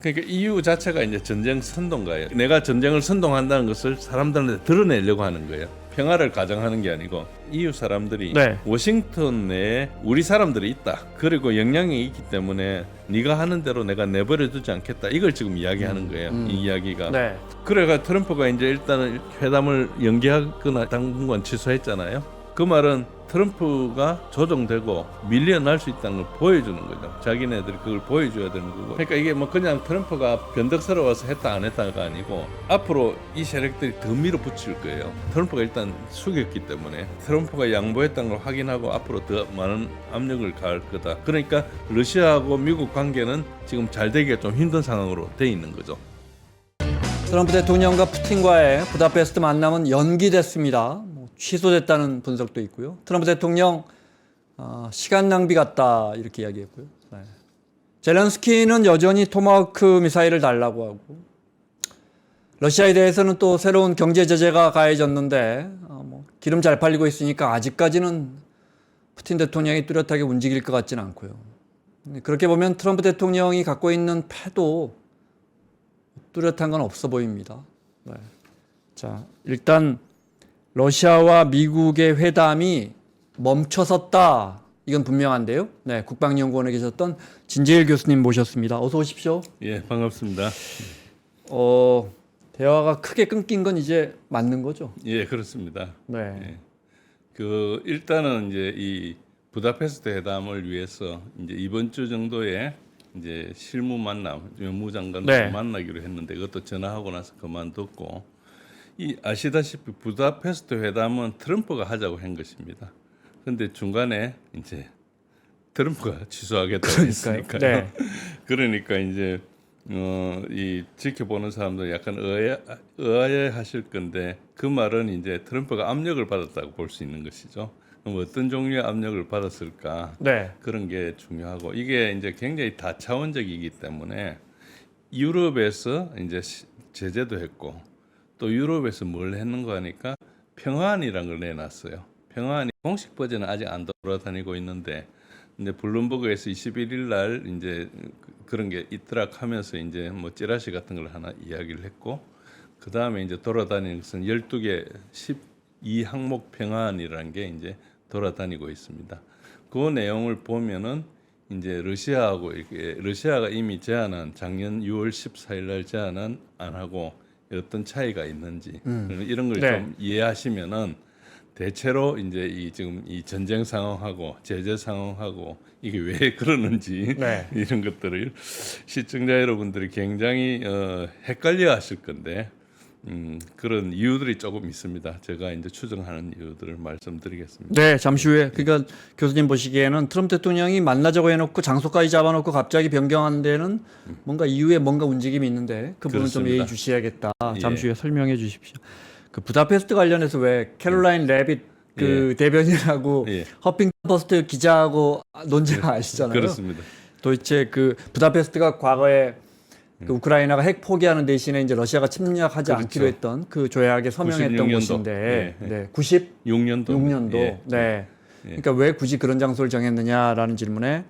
그러니까 EU 자체가 이제 전쟁 선동가예요. 내가 전쟁을 선동한다는 것을 사람들한테 드러내려고 하는 거예요. 평화를 가정하는 게 아니고 EU 사람들이 워싱턴 내에 우리 사람들이 있다. 그리고 영향력이 있기 때문에 네가 하는 대로 내가 내버려 두지 않겠다. 이걸 지금 이야기하는 거예요. 이 이야기가. 그래가 트럼프가 이제 일단은 회담을 연기하거나 당분간 취소했잖아요. 그 말은 트럼프가 조정되고 밀려날 수 있다는 걸 보여주는 거죠. 자기네들이 그걸 보여줘야 되는 거고. 그러니까 이게 뭐 그냥 트럼프가 변덕스러워서 했다 안 했다가 아니고 앞으로 이 세력들이 더 밀어붙일 거예요. 트럼프가 일단 숙였기 때문에 트럼프가 양보했다는 걸 확인하고 앞으로 더 많은 압력을 가할 거다. 그러니까 러시아하고 미국 관계는 지금 잘 되기가 좀 힘든 상황으로 돼 있는 거죠. 트럼프 대통령과 푸틴과의 부다페스트 만남은 연기됐습니다. 취소됐다는 분석도 있고요. 트럼프 대통령 시간 낭비 같다 이렇게 이야기했고요. 젤렌스키는 여전히 토마호크 미사일을 달라고 하고 러시아에 대해서는 또 새로운 경제 제재가 가해졌는데 기름 잘 팔리고 있으니까 아직까지는 푸틴 대통령이 뚜렷하게 움직일 것 같지는 않고요. 그렇게 보면 트럼프 대통령이 갖고 있는 패도 뚜렷한 건 없어 보입니다. 자, 일단 러시아와 미국의 회담이 멈춰섰다. 이건 분명한데요. 네, 국방연구원에 계셨던 진재일 교수님 모셨습니다. 어서 오십시오. 예, 반갑습니다. 대화가 크게 끊긴 건 이제 맞는 거죠? 예, 그렇습니다. 네. 예. 일단은 이제 이 부다페스트 회담을 위해서 이제 이번 주 정도에 이제 실무 만남, 외무장관들 만나기로 했는데 그것도 전화하고 나서 그만뒀고. 아시다시피 부다페스트 회담은 트럼프가 하자고 한 것입니다. 그런데 중간에 이제 트럼프가 취소하겠다고 했으니까요. 그러니까 이제 이 지켜보는 사람들 약간 의아해하실 건데 그 말은 이제 트럼프가 압력을 받았다고 볼 수 있는 것이죠. 그럼 어떤 종류의 압력을 받았을까? 그런 게 중요하고 이게 이제 굉장히 다차원적이기 때문에 유럽에서 이제 제재도 했고. 또 유럽에서 뭘 했는가 하니까 평화안이라는 걸 내놨어요. 평화안이 공식 버전은 아직 안 돌아다니고 있는데, 근데 블룸버그에서 21일 날 이제 그런 게 있더라 하면서 이제 뭐 찌라시 같은 걸 하나 이야기를 했고, 그 다음에 이제 돌아다니는 것은 12개 12항목 평화안이라는 게 이제 돌아다니고 있습니다. 그 내용을 보면은 이제 러시아가 이미 제안한 작년 6월 14일 날 제안은 안 하고 어떤 차이가 있는지 이런 걸 좀 이해하시면은 대체로 이제 지금 이 전쟁 상황하고 제재 상황하고 이게 왜 그러는지 이런 것들을 시청자 여러분들이 굉장히 헷갈려하실 건데 그런 이유들이 조금 있습니다. 제가 이제 추정하는 이유들을 말씀드리겠습니다. 네, 잠시 후에 그러니까 교수님 보시기에는 트럼프 대통령이 만나자고 해놓고 장소까지 잡아놓고 갑자기 변경한 데는 뭔가 이후에 뭔가 움직임이 있는데 그 부분은 좀 예의 주셔야겠다. 잠시 후에 설명해 주십시오. 그 부다페스트 관련해서 왜 캐롤라인 레빗 그 대변인하고 허핑턴 포스트 기자하고 논쟁 아시잖아요. 그렇습니다. 도대체 그 부다페스트가 과거에 그 우크라이나가 핵 포기하는 대신에 이제 러시아가 침략하지 않기로 했던 그 조약에 서명했던 96년도. 곳인데, 96년도. 그러니까 왜 굳이 그런 장소를 정했느냐라는 질문에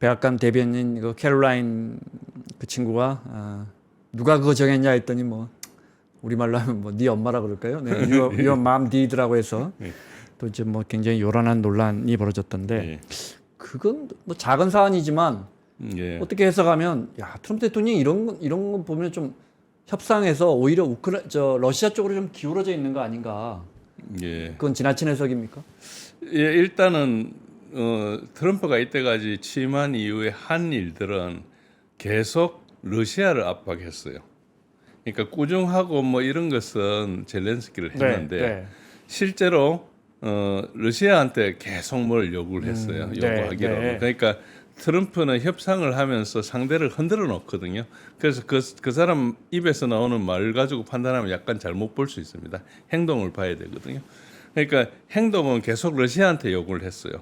백악관 대변인 그 캐롤라인 그 친구가 누가 그거 정했냐 했더니 뭐 우리말로 하면 뭐 네 엄마라 그럴까요? your mom did라고 해서 또 이제 뭐 굉장히 요란한 논란이 벌어졌던데 그건 뭐 작은 사안이지만 어떻게 해석하면 트럼프 대통령이 이런 거 보면 좀 협상에서 오히려 러시아 쪽으로 좀 기울어져 있는 거 아닌가? 그건 지나친 해석입니까? 일단은 트럼프가 이때까지 취임한 이후에 한 일들은 계속 러시아를 압박했어요. 그러니까 꾸중하고 뭐 이런 것은 젤렌스키를 했는데 실제로 러시아한테 계속 뭘 요구를 했어요. 요구하기로. 그러니까 트럼프는 협상을 하면서 상대를 흔들어 놓거든요. 그래서 그 사람 입에서 나오는 말 가지고 판단하면 약간 잘못 볼 수 있습니다. 행동을 봐야 되거든요. 그러니까 행동은 계속 러시아한테 요구를 했어요.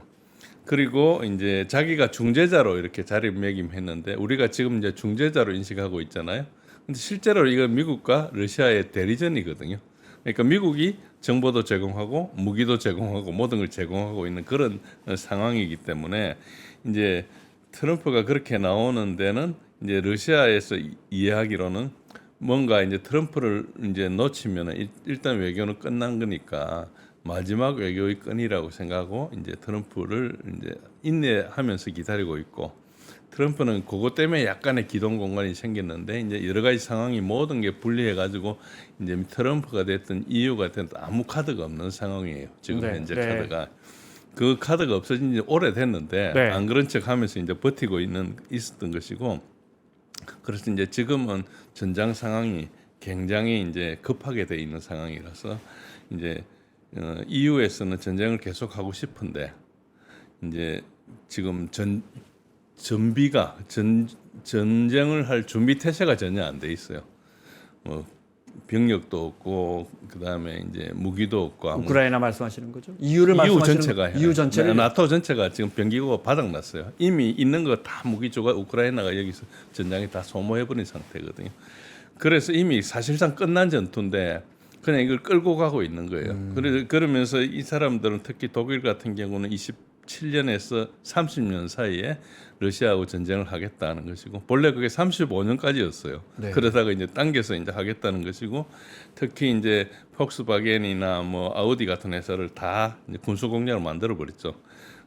그리고 이제 자기가 중재자로 이렇게 자리매김했는데 우리가 지금 이제 중재자로 인식하고 있잖아요. 근데 실제로 이건 미국과 러시아의 대리전이거든요. 그러니까 미국이 정보도 제공하고 무기도 제공하고 모든 걸 제공하고 있는 그런 상황이기 때문에 이제 트럼프가 그렇게 나오는 데는 이제 러시아에서 이해하기로는 뭔가 이제 트럼프를 이제 놓치면은 일단 외교는 끝난 거니까 마지막 외교의 끈이라고 생각하고 이제 트럼프를 이제 인내하면서 기다리고 있고, 트럼프는 그것 때문에 약간의 기동 공간이 생겼는데 이제 여러 가지 상황이 모든 게 분리해 가지고 이제 트럼프가 됐든 EU가 됐든 아무 카드가 없는 상황이에요. 지금 네, 현재 네. 카드가. 그 카드가 없어진 지 오래됐는데 네. 안 그런 척 하면서 이제 버티고 있었던 것이고, 그래서 이제 지금은 전장 상황이 굉장히 이제 급하게 돼 있는 상황이라서 이제 EU에서는 전쟁을 계속하고 싶은데 이제 지금 전비가 전쟁을 할 준비 태세가 전혀 안 돼 있어요. 뭐 병력도 없고 그다음에 이제 무기도 없고 우크라이나 말씀하시는 거죠? EU를 EU 말씀하시는 전체가 EU 전체를 나토 전체가 지금 병기고가 바닥났어요. 이미 있는 거 다 무기 조각 우크라이나가 여기서 전장에 다 소모해버린 상태거든요. 그래서 이미 사실상 끝난 전투인데 그냥 이걸 끌고 가고 있는 거예요. 그러면서 이 사람들은 특히 독일 같은 경우는 27년에서 30년 사이에 러시아하고 전쟁을 하겠다는 것이고, 본래 그게 35년까지였어요. 네. 그러다가 이제 당겨서 이제 하겠다는 것이고, 특히 이제 폭스바겐이나 뭐 아우디 같은 회사를 다 이제 군수 공장을 만들어 버렸죠.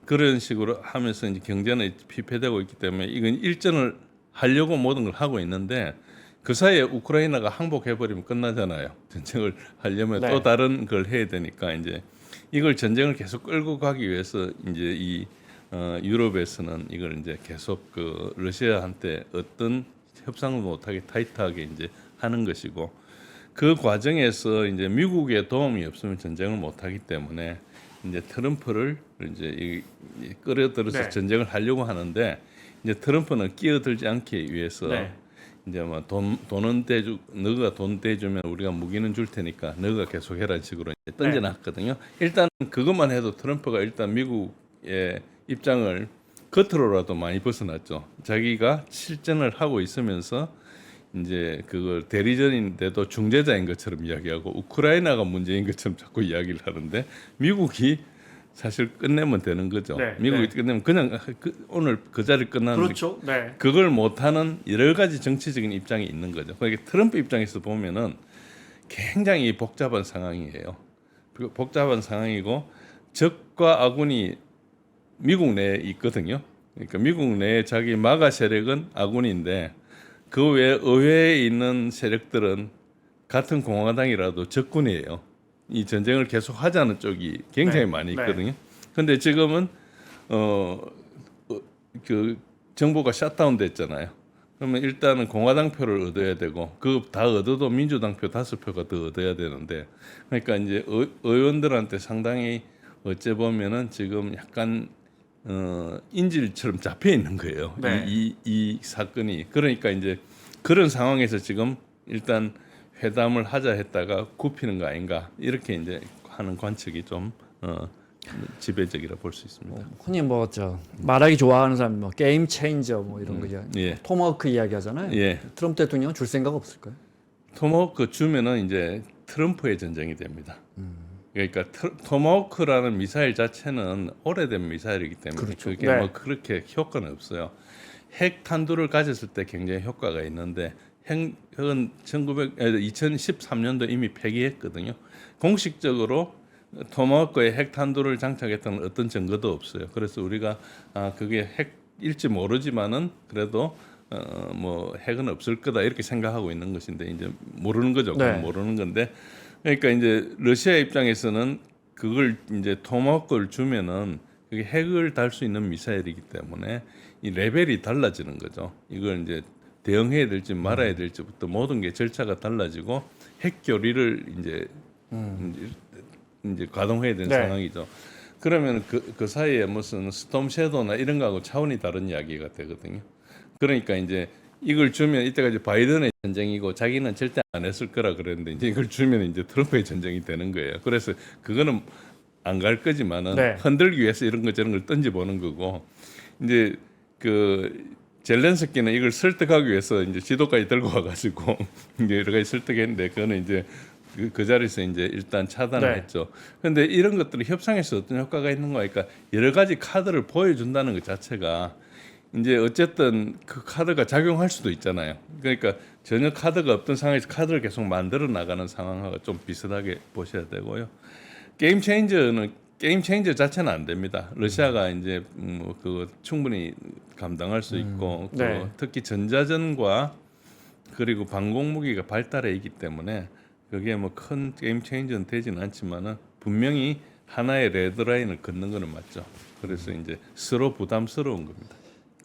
그런 식으로 하면서 이제 경제는 피폐되고 있기 때문에 이건 일전을 하려고 모든 걸 하고 있는데, 그 사이에 우크라이나가 항복해버리면 끝나잖아요. 전쟁을 하려면 네. 또 다른 걸 해야 되니까 이제 이걸 전쟁을 계속 끌고 가기 위해서 이제 이 유럽에서는 이걸 이제 계속 그 러시아한테 어떤 협상을 못하게 타이트하게 이제 하는 것이고, 그 과정에서 이제 미국의 도움이 없으면 전쟁을 못하기 때문에 이제 트럼프를 이제 끌어들여서 네. 전쟁을 하려고 하는데, 이제 트럼프는 끼어들지 않기 위해서 네. 이제 뭐 돈은 대주, 너가 돈 대주면 우리가 무기는 줄 테니까 너가 계속해라 식으로 이제 던져놨거든요. 일단 그것만 해도 트럼프가 일단 미국의 입장을 겉으로라도 많이 벗어났죠. 자기가 실전을 하고 있으면서 이제 그걸 대리전인데도 중재자인 것처럼 이야기하고 우크라이나가 문제인 것처럼 자꾸 이야기를 하는데, 미국이 사실 끝내면 되는 거죠. 네, 미국이 네. 끝내면 그냥 오늘 그 자리 끝나는 그렇죠. 네. 그걸 못하는 여러 가지 정치적인 입장이 있는 거죠. 그러니까 트럼프 입장에서 보면은 굉장히 복잡한 상황이에요. 복잡한 상황이고 적과 아군이 미국 내에 있거든요. 그러니까 미국 내에 자기 마가 세력은 아군인데 그 외에 의회에 있는 세력들은 같은 공화당이라도 적군이에요. 이 전쟁을 계속 하자는 쪽이 굉장히 네, 많이 네. 있거든요. 근데 지금은 그 정부가 샷다운 됐잖아요. 그러면 일단은 공화당 표를 얻어야 되고 그 다 얻어도 민주당 표 5표가 더 얻어야 되는데, 그러니까 이제 의원들한테 상당히 어째 보면은 지금 약간 인질처럼 잡혀 있는 거예요. 네. 이 사건이. 그러니까 이제 그런 상황에서 지금 일단 회담을 하자 했다가 굽히는 거 아닌가, 이렇게 이제 하는 관측이 좀 지배적이라 볼 수 있습니다. 흔히 뭐 저 말하기 좋아하는 사람 뭐 게임 체인저 뭐 이런 거 이제 예. 토마호크 이야기하잖아요. 예. 트럼프 대통령은 줄 생각 없을까요? 토마호크 주면은 이제 트럼프의 전쟁이 됩니다. 그러니까 토마호크라는 미사일 자체는 오래된 미사일이기 때문에 그렇죠. 그게 네. 뭐 그렇게 효과는 없어요. 핵 탄두를 가졌을 때 굉장히 효과가 있는데 핵은 2013년도 이미 폐기했거든요. 공식적으로 토마호크에 핵 탄두를 장착했다는 어떤 증거도 없어요. 그래서 우리가 그게 핵일지 모르지만은 그래도 뭐 핵은 없을 거다 이렇게 생각하고 있는 것인데 이제 모르는 거죠. 네. 그건 모르는 건데, 그러니까 이제 러시아 입장에서는 그걸 이제 토마호크를 주면은 그게 핵을 달 수 있는 미사일이기 때문에 이 레벨이 달라지는 거죠. 이걸 이제 대응해야 될지 말아야 될지부터 모든 게 절차가 달라지고 핵 교리를 이제 가동해야 되는 네. 상황이죠. 그러면 그 사이에 무슨 스톰 섀도우나 이런 거하고 차원이 다른 이야기가 되거든요. 그러니까 이제 이걸 주면 이때까지 바이든의 전쟁이고 자기는 절대 안 했을 거라 그랬는데 이제 이걸 주면 이제 트럼프의 전쟁이 되는 거예요. 그래서 그거는 안 갈 거지만은 네. 흔들기 위해서 이런 거 저런 걸 던져보는 거고, 이제 그 젤렌스키는 이걸 설득하기 위해서 이제 지도까지 들고 와가지고 이제 여러 가지 설득했는데 그거는 이제 그 자리에서 이제 일단 차단을 네. 했죠. 그런데 이런 것들이 협상에서 어떤 효과가 있는 거니까 여러 가지 카드를 보여준다는 것 자체가 이제 어쨌든 그 카드가 작용할 수도 있잖아요. 그러니까 전혀 카드가 없던 상황에서 카드를 계속 만들어 나가는 상황하고 좀 비슷하게 보셔야 되고요. 게임 체인저 자체는 안 됩니다. 러시아가 이제 그 충분히 감당할 수 있고 네. 그 특히 전자전과 그리고 방공 무기가 발달해 있기 때문에 그게 뭐 큰 게임 체인저는 되지는 않지만은 분명히 하나의 레드라인을 걷는 거는 맞죠. 그래서 이제 서로 부담스러운 겁니다.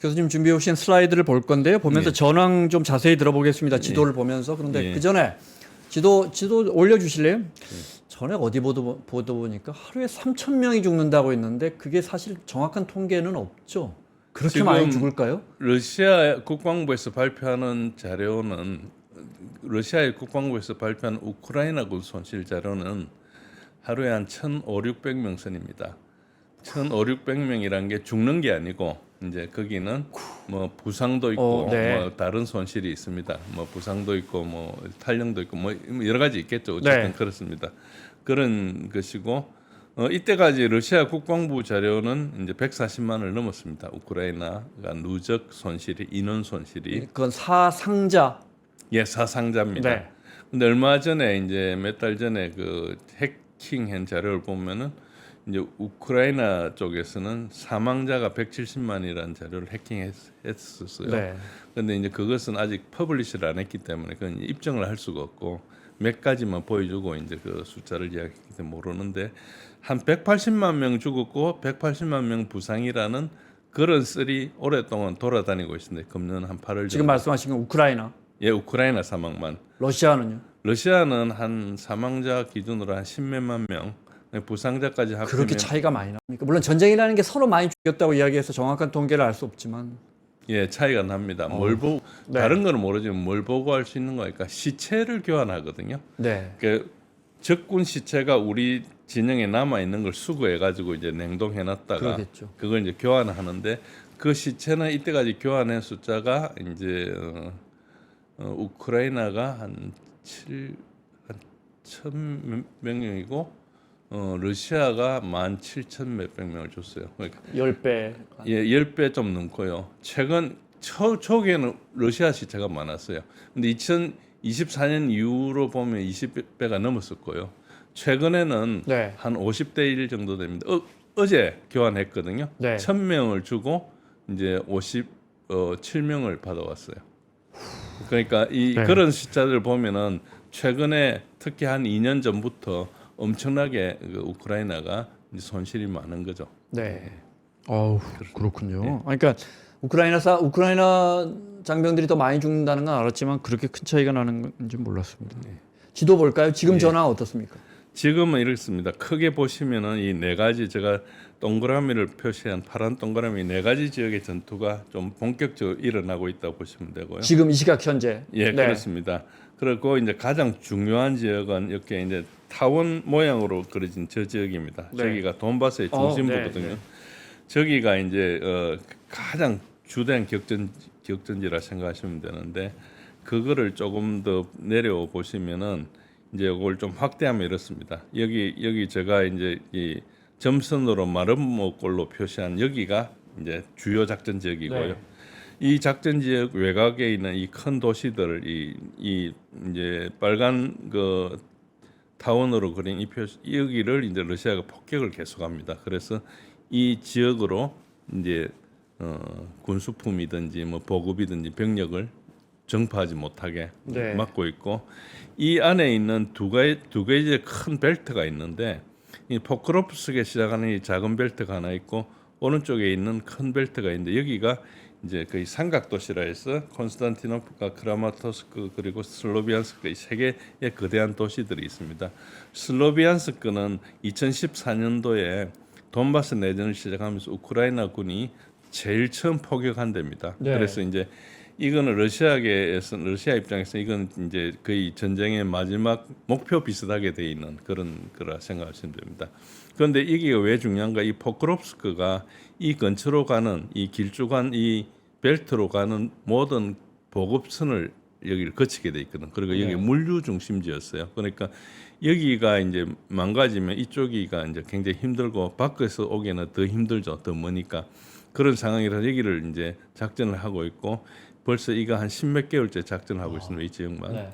교수님 준비해 오신 슬라이드를 볼 건데요. 보면서 예. 전황 좀 자세히 들어보겠습니다. 지도를 보면서. 그런데 예. 그 전에 지도 올려주실래요? 전에 어디 보도 보니까 하루에 3,000명이 죽는다고 했는데 그게 사실 정확한 통계는 없죠. 그렇게 지금 많이 죽을까요? 러시아 국방부에서 발표하는 자료는 러시아의 국방부에서 발표한 우크라이나군 손실 자료는 하루에 한 1,500~600명 선입니다. 1,500~600명이란 게 죽는 게 아니고 이제 거기는 뭐 부상도 있고 네. 뭐 다른 손실이 있습니다. 뭐 부상도 있고 뭐 탈령도 있고 뭐 여러 가지 있겠죠. 어쨌든 네. 그렇습니다. 그런 것이고 이때까지 러시아 국방부 자료는 이제 140만을 넘었습니다. 우크라이나가 누적 손실이 인원 손실이 그건 사상자. 사상자입니다. 네. 근데 얼마 전에 이제 몇 달 전에 그 해킹한 자료를 보면은 이제 우크라이나 쪽에서는 사망자가 170만이라는 자료를 해킹했었어요. 네. 근데 이제 그것은 아직 퍼블리시를 안 했기 때문에 그건 입증을 할 수가 없고 몇 가지만 보여주고 이제 그 숫자를 이야기했기 때문에 모르는데 한 180만 명 죽었고 180만 명 부상이라는 그런 썰이 오랫동안 돌아다니고 있습니다. 금년 한 8월 지금 정도. 말씀하신 건 우크라이나. 우크라이나 사망만. 러시아는요? 러시아는 한 사망자 기준으로 한 10몇만 명, 부상자까지 합치면 그렇게 차이가 많이 납니까? 물론 전쟁이라는 게 서로 많이 죽였다고 이야기해서 정확한 통계를 알 수 없지만 차이가 납니다. 뭘 보고 네. 다른 거는 모르지만 뭘 보고 할 수 있는 거니까 시체를 교환하거든요. 네. 그 적군 시체가 우리 진영에 남아 있는 걸 수거해 가지고 이제 냉동해 놨다가 그러겠죠. 그걸 이제 교환하는데 그 시체는 이때까지 교환한 숫자가 이제 우크라이나가 한 1,000몇 명이고 러시아가 17,000 몇백 명을 줬어요. 그러니까 10배. 10배 좀 넘고요. 최근 초기에는 러시아 시체가 많았어요. 근데 2024년 이후로 보면 20배가 넘었을 거예요. 최근에는 네. 한 50대 1 정도 됩니다. 어제 교환했거든요. 네. 1,000명을 주고 이제 57명을 받아왔어요. 그러니까 네. 그런 숫자들 보면은 최근에 특히 한 2년 전부터 엄청나게 그 우크라이나가 이제 손실이 많은 거죠. 네. 그렇군요. 그러니까 우크라이나 장병들이 더 많이 죽는다는 건 알았지만 그렇게 큰 차이가 나는 건지 몰랐습니다. 지도 볼까요? 지금 전황 어떻습니까? 지금은 이렇습니다. 크게 보시면은 이 네 가지 제가 동그라미를 표시한 파란 동그라미 네 가지 지역의 전투가 좀 본격적으로 일어나고 있다고 보시면 되고요. 지금 이 시각 현재. 네. 그렇습니다. 그리고 이제 가장 중요한 지역은 이렇게 이제 타원 모양으로 그려진 저 지역입니다. 네. 저기가 돈바스의 중심부거든요. 네. 저기가 이제 가장 주된 격전지라 생각하시면 되는데 그거를 조금 더 내려오 보시면은 이제 이걸 좀 확대하면 이렇습니다. 여기 제가 이제 이 점선으로 마름모꼴로 표시한 여기가 이제 주요 작전 지역이고요. 네. 이 작전 지역 외곽에 있는 이 큰 도시들 이 이제 빨간 그 타원으로 그린 이 표시 여기를 이제 러시아가 폭격을 계속합니다. 그래서 이 지역으로 이제 군수품이든지 뭐 보급이든지 병력을 정파하지 못하게 네. 막고 있고 이 안에 있는 두 개의 큰 벨트가 있는데 이 포크로프스크에 시작하는 이 작은 벨트가 하나 있고 오른쪽에 있는 큰 벨트가 있는데 여기가 이제 거의 삼각 도시라 해서 콘스탄티노프가 크라마토스크 그리고 슬로비안스크 이 세 개의 거대한 도시들이 있습니다. 슬로비안스크는 2014년도에 돈바스 내전을 시작하면서 우크라이나 군이 제일 처음 포격한 데입니다. 네. 그래서 이제 이거는 러시아 입장에서 이건 이제 거의 전쟁의 마지막 목표 비슷하게 돼 있는 그런 거라 생각하시면 됩니다. 그런데 이게 왜 중요한가? 이 포크롭스크가 이 근처로 가는 이 길쭉한 이 벨트로 가는 모든 보급선을 여기를 거치게 돼 있거든. 그리고 여기 물류 중심지였어요. 그러니까 여기가 이제 망가지면 이쪽이가 이제 굉장히 힘들고 밖에서 오기는 더 힘들죠. 더 머니까. 그런 상황이라 여기를 이제 작전을 하고 있고 벌써 이거 한 10몇 개월째 작전을 하고 있습니다. 이 지역만. 네.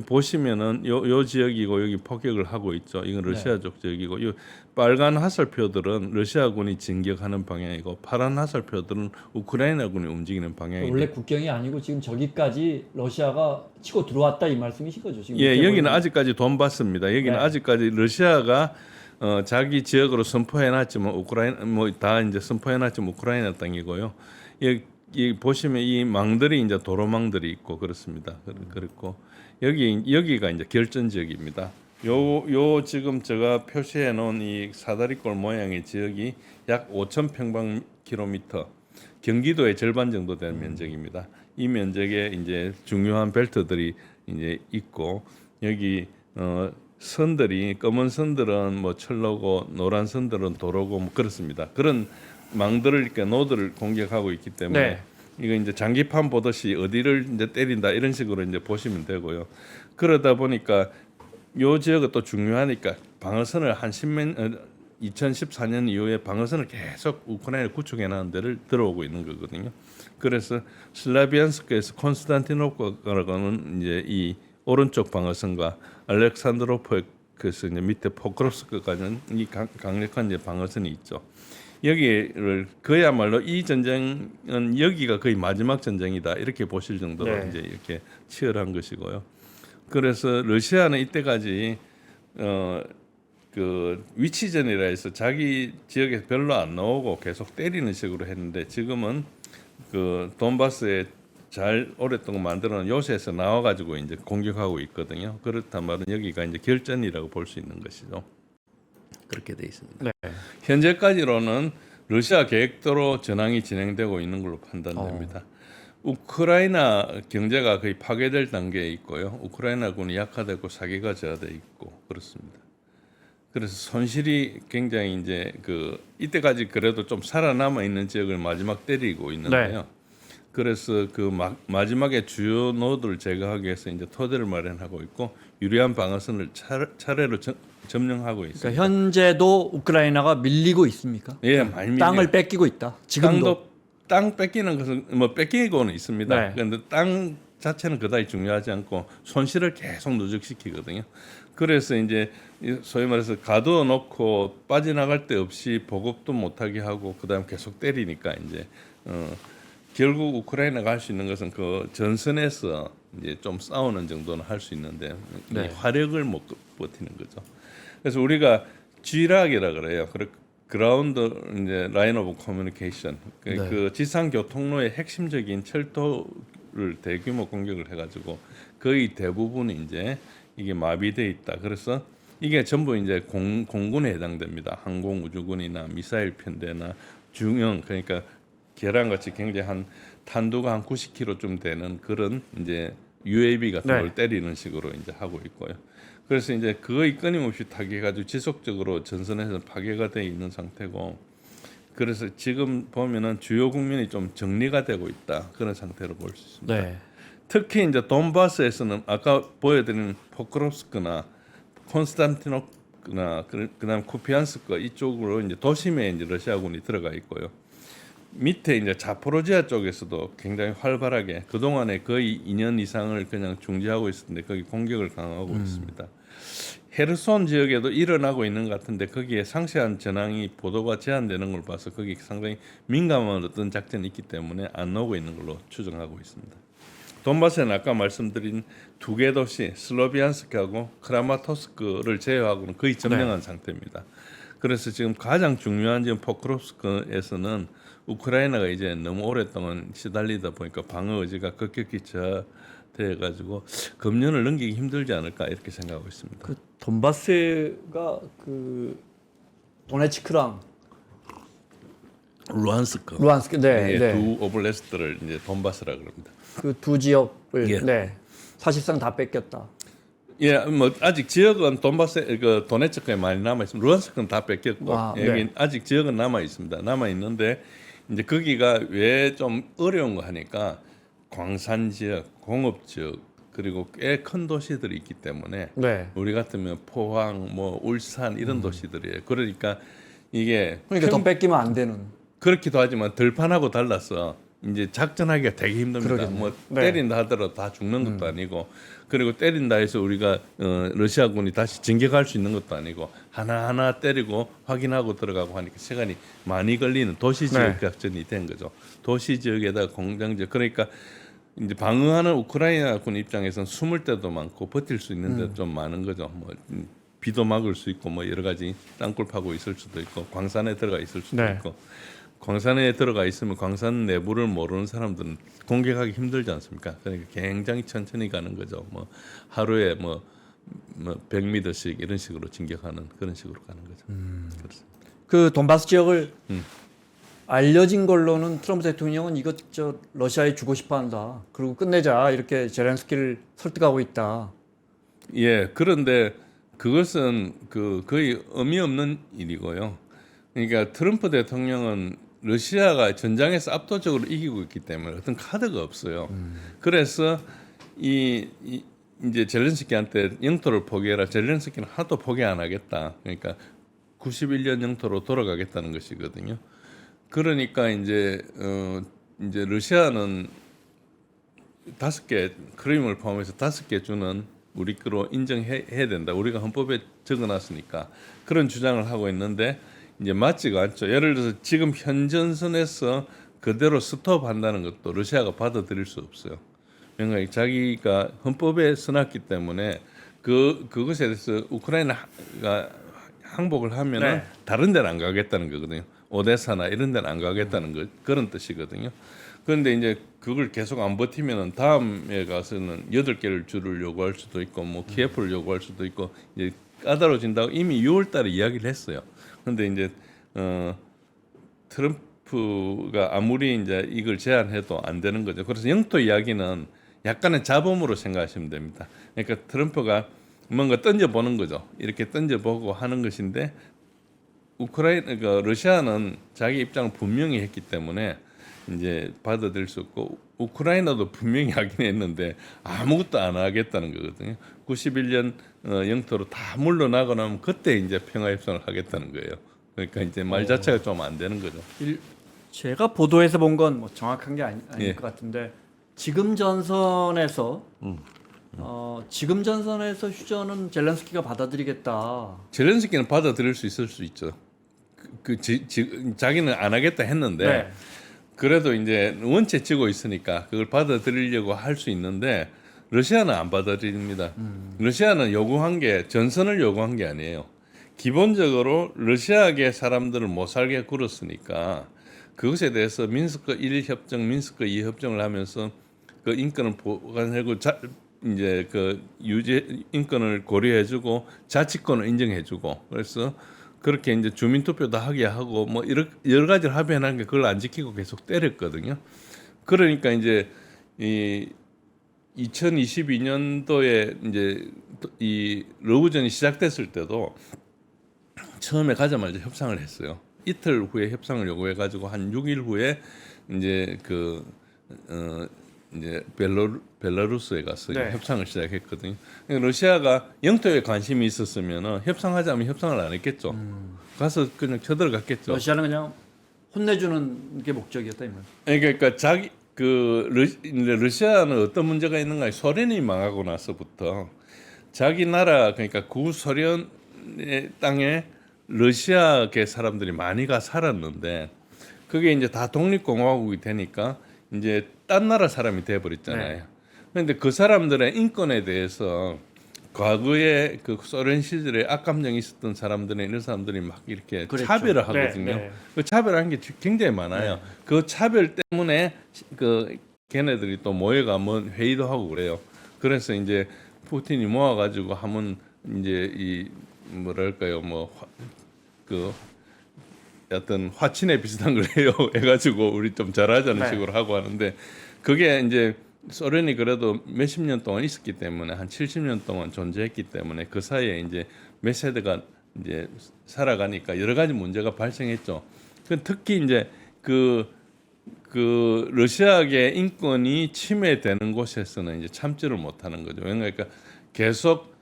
보시면은 요 지역이고 여기 폭격을 하고 있죠. 이건 러시아 쪽 지역이고 이 빨간 화살표들은 러시아군이 진격하는 방향이고 파란 화살표들은 우크라이나군이 움직이는 방향이에요. 원래 국경이 아니고 지금 저기까지 러시아가 치고 들어왔다 이 말씀이신 거죠? 지금 예, 밑에 여기는 보이는- 아직까지 돈바스입니다. 여기는 네. 아직까지 러시아가 자기 지역으로 선포해놨지만 우크라이나 뭐 다 이제 선포해놨지만 우크라이나 땅이고요. 이 보시면 이 망들이 이제 도로망들이 있고 그렇습니다. 그렇고 여기가 이제 결전 지역입니다. 요 지금 제가 표시해 놓은 이 사다리꼴 모양의 지역이 약 5,000평방킬로미터, 경기도의 절반 정도 되는 면적입니다. 이 면적에 이제 중요한 벨트들이 이제 있고 여기 선들이 검은 선들은 뭐 철로고 노란 선들은 도로고 뭐 그렇습니다. 그런 망들을 이렇게 노드를 공격하고 있기 때문에 네. 이거 이제 장기판 보듯이 어디를 이제 때린다 이런 식으로 이제 보시면 되고요. 그러다 보니까 요 지역은 또 중요하니까 방어선을 한 2014년 이후에 방어선을 계속 우크라이나 구축해 놨는 데를 들어오고 있는 거거든요. 그래서 슬라비안스크에서 콘스탄티노프가는 이제 이 오른쪽 방어선과 알렉산드로프에서 이제 밑에 포크롭스크까지는 이 강력한 이제 방어선이 있죠. 여기를 그야말로 이 전쟁은 여기가 거의 마지막 전쟁이다 이렇게 보실 정도로 네. 이제 이렇게 치열한 것이고요. 그래서 러시아는 이때까지 그 위치전이라 해서 자기 지역에 별로 안 나오고 계속 때리는 식으로 했는데 지금은 그 돈바스에 잘 오랫동안 만들어놓은 요새에서 나와가지고 이제 공격하고 있거든요. 그렇단 말은 여기가 이제 결전이라고 볼 수 있는 것이죠. 그렇게 돼 있습니다. 네. 현재까지로는 러시아 계획대로 전황이 진행되고 있는 걸로 판단됩니다. 우크라이나 경제가 거의 파괴될 단계에 있고요. 우크라이나군이 약화되고 사기가 저하돼 있고 그렇습니다. 그래서 손실이 굉장히 이제 그 이때까지 그래도 좀 살아남아 있는 지역을 마지막 때리고 있는데요. 그래서 그 마지막에 주요 노드를 제거하기 위해서 이제 토대를 마련하고 있고 유리한 방어선을 차례로 점령하고 있습니다. 그러니까 현재도 우크라이나가 밀리고 있습니까? 예, 많이 땅을 뺏기고 있다. 지금도. 땅 뺏기는 것은 뭐 뺏기고는 있습니다. 네. 그런데 땅 자체는 그다지 중요하지 않고 손실을 계속 누적시키거든요. 그래서 이제 소위 말해서 가두어 놓고 빠져나갈 데 없이 보급도 못하게 하고 그다음 계속 때리니까 이제 결국 우크라이나가 할 수 있는 것은 그 전선에서 이제 좀 싸우는 정도는 할 수 있는데 네. 화력을 못 버티는 거죠. 그래서 우리가 G락이라 그래요. 그라운드 이제 라인 오브 커뮤니케이션 그 지상 교통로의 핵심적인 철도를 대규모 공격을 해가지고 거의 대부분이 이제 이게 마비돼 있다. 그래서 이게 전부 이제 공군에 해당됩니다. 항공우주군이나 미사일 편대나 중형 그러니까 계란같이 굉장히 한 탄두가 한 90kg쯤 되는 그런 이제 UAV 같은 걸 때리는 식으로 이제 하고 있고요. 그래서 이제 거의 끊임없이 타격해가지고 지속적으로 전선에서 파괴가 돼 있는 상태고, 그래서 지금 보면은 주요 국면이 좀 정리가 되고 있다 그런 상태로 볼 수 있습니다. 네. 특히 이제 돈바스에서는 아까 보여드린 포크롭스크나 콘스탄티노프나 그다음 쿠피안스크 이쪽으로 이제 도심에 이제 러시아군이 들어가 있고요. 밑에 이제 자포로지아 쪽에서도 굉장히 활발하게 그 동안에 거의 2년 이상을 그냥 중지하고 있었는데 거기 공격을 강화하고 있습니다. 헤르손 지역에도 일어나고 있는 것 같은데 거기에 상세한 전황이 보도가 제한되는 걸 봐서 거기 상당히 민감한 어떤 작전이 있기 때문에 안 나오고 있는 걸로 추정하고 있습니다. 돈바스는 아까 말씀드린 두 개 도시 슬로비안스크하고 크라마토스크를 제외하고는 거의 점령한 상태입니다. 그래서 지금 가장 중요한 지금 포크롭스크에서는 우크라이나가 이제 너무 오랫동안 시달리다 보니까 방어 의지가 급격히 저하돼가지고 금년을 넘기기 힘들지 않을까 이렇게 생각하고 있습니다. 그 돈바스가 그 도네츠크랑 루안스크, 네, 네. 두 오블레스트를 이제 돈바스라 그럽니다. 그 두 지역을 예. 네, 사실상 다 뺏겼다. 예, 뭐 아직 지역은 돈바스 그 도네츠크에 많이 남아 있습니다. 루안스크는 다 뺏겼고 여기 네. 아직 지역은 남아 있습니다. 남아 있는데 이제 거기가 왜 좀 어려운 거 하니까 광산 지역, 공업 지역 그리고 꽤 큰 도시들이 있기 때문에 네. 우리 같으면 포항, 뭐 울산 이런 도시들이에요. 그러니까 이게 그러니까 더 뺏기면 안 되는. 그렇기도 하지만 들판하고 달라서 이제 작전하기가 되게 힘듭니다. 그러겠네요. 뭐 네. 때린다 하더라도 다 죽는 것도 아니고, 그리고 때린다 해서 우리가 러시아군이 다시 진격할 수 있는 것도 아니고, 하나하나 때리고 확인하고 들어가고 하니까 시간이 많이 걸리는 도시 지역 네. 작전이 된 거죠. 도시 지역에다가 공장 지역, 그러니까 이제 방어하는 우크라이나군 입장에서는 숨을 때도 많고 버틸 수 있는 데도 좀 많은 거죠. 뭐 비도 막을 수 있고 뭐 여러 가지 땅굴 파고 있을 수도 있고 광산에 들어가 있을 수도 네. 있고, 광산에 들어가 있으면 광산 내부를 모르는 사람들은 공격하기 힘들지 않습니까? 그러니까 굉장히 천천히 가는 거죠. 뭐 하루에 뭐 100m씩 이런 식으로 진격하는 그런 식으로 가는 거죠. 그렇습니다. 그 돈바스 지역을 알려진 걸로는 트럼프 대통령은 이것 저 러시아에 주고 싶어한다. 그리고 끝내자 이렇게 제렌스키를 설득하고 있다. 예, 그런데 그것은 그 거의 의미 없는 일이고요. 그러니까 트럼프 대통령은 러시아가 전장에서 압도적으로 이기고 있기 때문에 어떤 카드가 없어요. 그래서 이제 젤렌스키한테 영토를 포기해라. 젤렌스키는 하도 포기 안 하겠다. 그러니까 91년 영토로 돌아가겠다는 것이거든요. 그러니까 이제 러시아는 5개 크림을 포함해서 5개 주는 우리 거로 인정해야 된다. 우리가 헌법에 적어놨으니까 그런 주장을 하고 있는데 이제 맞지가 않죠. 예를 들어서 지금 현 전선에서 그대로 스톱한다는 것도 러시아가 받아들일 수 없어요. 왜냐하면 자기가 헌법에 써놨기 때문에 그것에 대해서 우크라이나가 항복을 하면은 네. 다른 데는 안 가겠다는 거거든요. 오데사나 이런 데는 안 가겠다는 거 그런 뜻이거든요. 그런데 이제 그걸 계속 안 버티면은 다음에 가서는 8개를 주를 요구할 수도 있고 뭐 키예프를 요구할 수도 있고 이제 까다로워진다고 이미 6월 달에 이야기를 했어요. 그런데 이제 트럼프가 아무리 이제 이걸 제안해도 안 되는 거죠. 그래서 영토 이야기는 약간의 잡음으로 생각하시면 됩니다. 그러니까 트럼프가 뭔가 던져보는 거죠. 이렇게 던져보고 하는 것인데 그러니까 러시아는 자기 입장을 분명히 했기 때문에 이제 받아들일 수 없고 우크라이나도 분명히 하긴 했는데 아무것도 안 하겠다는 거거든요. 91년 영토로 다 물러나고 나면 그때 이제 평화 협상을 하겠다는 거예요. 그러니까 이제 말 자체가 좀 안 되는 거죠. 제가 보도에서 본 건 뭐 정확한 게 아닐 예. 것 같은데 지금 전선에서 지금 전선에서 휴전은 젤렌스키가 받아들이겠다. 젤렌스키는 받아들일 수 있을 수 있죠. 자기는 안 하겠다 했는데 네. 그래도 이제 원체 쥐고 있으니까 그걸 받아들이려고 할 수 있는데 러시아는 안 받아들입니다. 러시아는 요구한 게 전선을 요구한 게 아니에요. 기본적으로 러시아계 사람들을 못 살게 굴었으니까 그것에 대해서 민스크 1 협정, 민스크 2 협정을 하면서 그 인권을 보관하고 이제 그 유지 인권을 고려해주고 자치권을 인정해주고 그래서 그렇게 이제 주민 투표도 하게 하고 뭐 여러 가지를 합의해놓은 게 그걸 안 지키고 계속 때렸거든요. 그러니까 이제 이 2022년도에 이제 이 러브전이 시작됐을 때도 처음에 가자마자 협상을 했어요. 이틀 후에 협상을 요구해가지고 한 6일 후에 이제 이제 벨라루스에 가서 네. 협상을 시작했거든요. 그러니까 러시아가 영토에 관심이 있었으면 협상하자면 협상을 안 했겠죠. 가서 그냥 쳐들어갔겠죠. 러시아는 그냥 혼내주는 게 목적이었다 이 말. 그러니까 러시아는 어떤 문제가 있는가? 소련이 망하고 나서부터 자기 나라 그러니까 구소련의 땅에 러시아계 사람들이 많이 가 살았는데 그게 이제 다 독립공화국이 되니까 이제 딴 나라 사람이 돼버렸잖아요. 네. 그런데 그 사람들의 인권에 대해서 과거에 그 소련 시절에 악감정이 있었던 사람들은 이런 사람들이 막 이렇게 그랬죠. 차별을 하거든요. 네, 네. 그 차별하는 게 굉장히 많아요. 그 차별 때문에 그 걔네들이 또 모여가면 회의도 하고 그래요. 그래서 이제 푸틴이 모아가지고 하면 이제 이 뭐랄까요 그 어떤 화친에 비슷한 걸 해요. 해가지고 우리 좀 잘하자는 네. 식으로 하고 하는데 그게 이제 소련이 그래도 몇십 년 동안 있었기 때문에 한 70년 동안 존재했기 때문에 그 사이에 이제 몇 세대가 이제 살아가니까 여러 가지 문제가 발생했죠. 특히 이제 그 러시아계 인권이 침해되는 곳에서는 이제 참지를 못하는 거죠. 그러니까 계속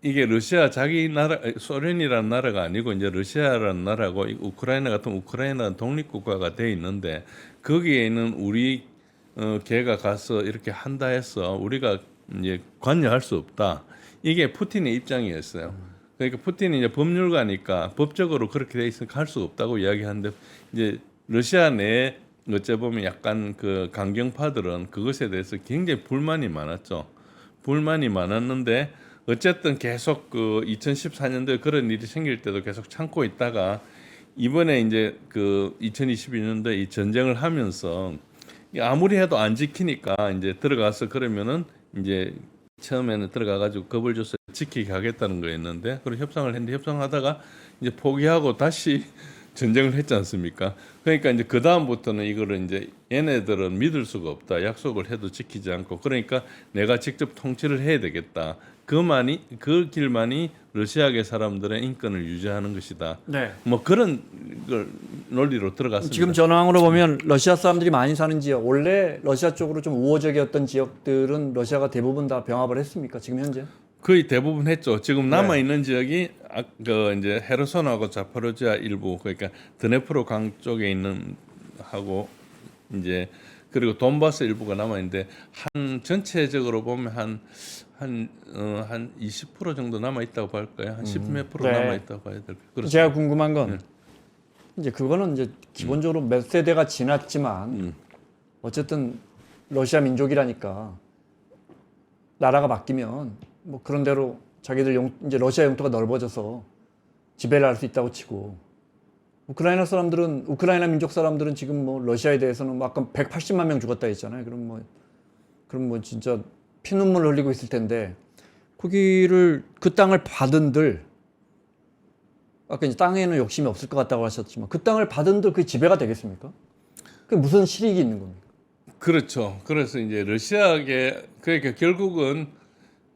이게 러시아 자기 나라 소련이라는 나라가 아니고 이제 러시아라는 나라고 우크라이나 같은 우크라이나 독립국가가 돼 있는데 거기에는 우리 걔가 가서 이렇게 한다 해서 우리가 이제 관여할 수 없다. 이게 푸틴의 입장이었어요. 그러니까 푸틴이 이제 법률가니까 법적으로 그렇게 돼 있으니까 할 수 없다고 이야기하는데 이제 러시아 내에 어째 보면 약간 그 강경파들은 그것에 대해서 굉장히 불만이 많았죠. 불만이 많았는데 어쨌든 계속 그 2014년도에 그런 일이 생길 때도 계속 참고 있다가 이번에 이제 그 2022년도에 이 전쟁을 하면서 아무리 해도 안 지키니까 이제 들어가서 그러면은 이제 처음에는 들어가 가지고 겁을 줘서 지키게 하겠다는 거였는데 그런 협상을 했는데 협상하다가 이제 포기하고 다시 전쟁을 했지 않습니까? 그러니까 이제 그 다음부터는 이거를 이제 얘네들은 믿을 수가 없다. 약속을 해도 지키지 않고 그러니까 내가 직접 통치를 해야 되겠다. 그 길만이 러시아계 사람들의 인권을 유지하는 것이다. 네. 뭐 그런 걸 논리로 들어갔습니다. 지금 전황으로 보면 러시아 사람들이 많이 사는 지역, 원래 러시아 쪽으로 좀 우호적이었던 지역들은 러시아가 대부분 다 병합을 했습니까? 지금 현재? 거의 대부분 했죠. 지금 남아 있는 지역이 그 이제 헤르손하고 자포로지아 일부 그러니까 드네프로 강 쪽에 있는 하고 이제 그리고 돈바스 일부가 남아 있는데 한 전체적으로 보면 한 20% 정도 남아 있다고 볼까요? 한 10 몇 프로 네. 남아 있다고 봐야 될까요? 그렇습니다. 제가 궁금한 건 이제 그거는 이제 기본적으로 몇 세대가 지났지만 어쨌든 러시아 민족이라니까 나라가 바뀌면 뭐 그런 대로 자기들 이제 러시아 영토가 넓어져서 지배를 할 수 있다고 치고 우크라이나 민족 사람들은 지금 뭐 러시아에 대해서는 뭐 아까 180만 명 죽었다 했잖아요. 그럼 뭐 진짜 피눈물 흘리고 있을 텐데 거기를 그 땅을 받은들 아까 이제 땅에는 욕심이 없을 것 같다고 하셨지만 그 땅을 받은들 그 지배가 되겠습니까? 그게 무슨 실익이 있는 겁니까? 그렇죠. 그래서 이제 러시아계 그러니까 결국은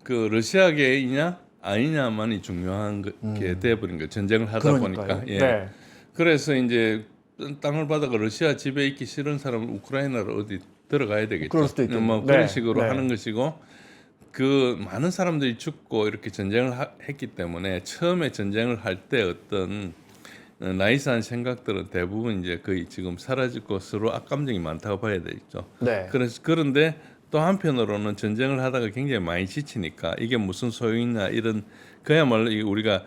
그 러시아계이냐 아니냐만이 중요한 게 돼버린 거예요. 전쟁을 하다 그러니까요. 보니까. 예. 네. 그래서 이제 땅을 받아가 러시아 지배에 있기 싫은 사람은 우크라이나로 어디 들어가야 되겠죠. 그럴 수도 있겠네요. 뭐 네. 그런 식으로 네. 하는 것이고 그 많은 사람들이 죽고 이렇게 전쟁을 했기 때문에 처음에 전쟁을 할 때 어떤 나이스한 생각들은 대부분 이제 거의 지금 사라지고 서로 악감정이 많다고 봐야 되겠죠. 네. 그런데 또 한편으로는 전쟁을 하다가 굉장히 많이 지치니까 이게 무슨 소용이냐 이런 그야말로 우리가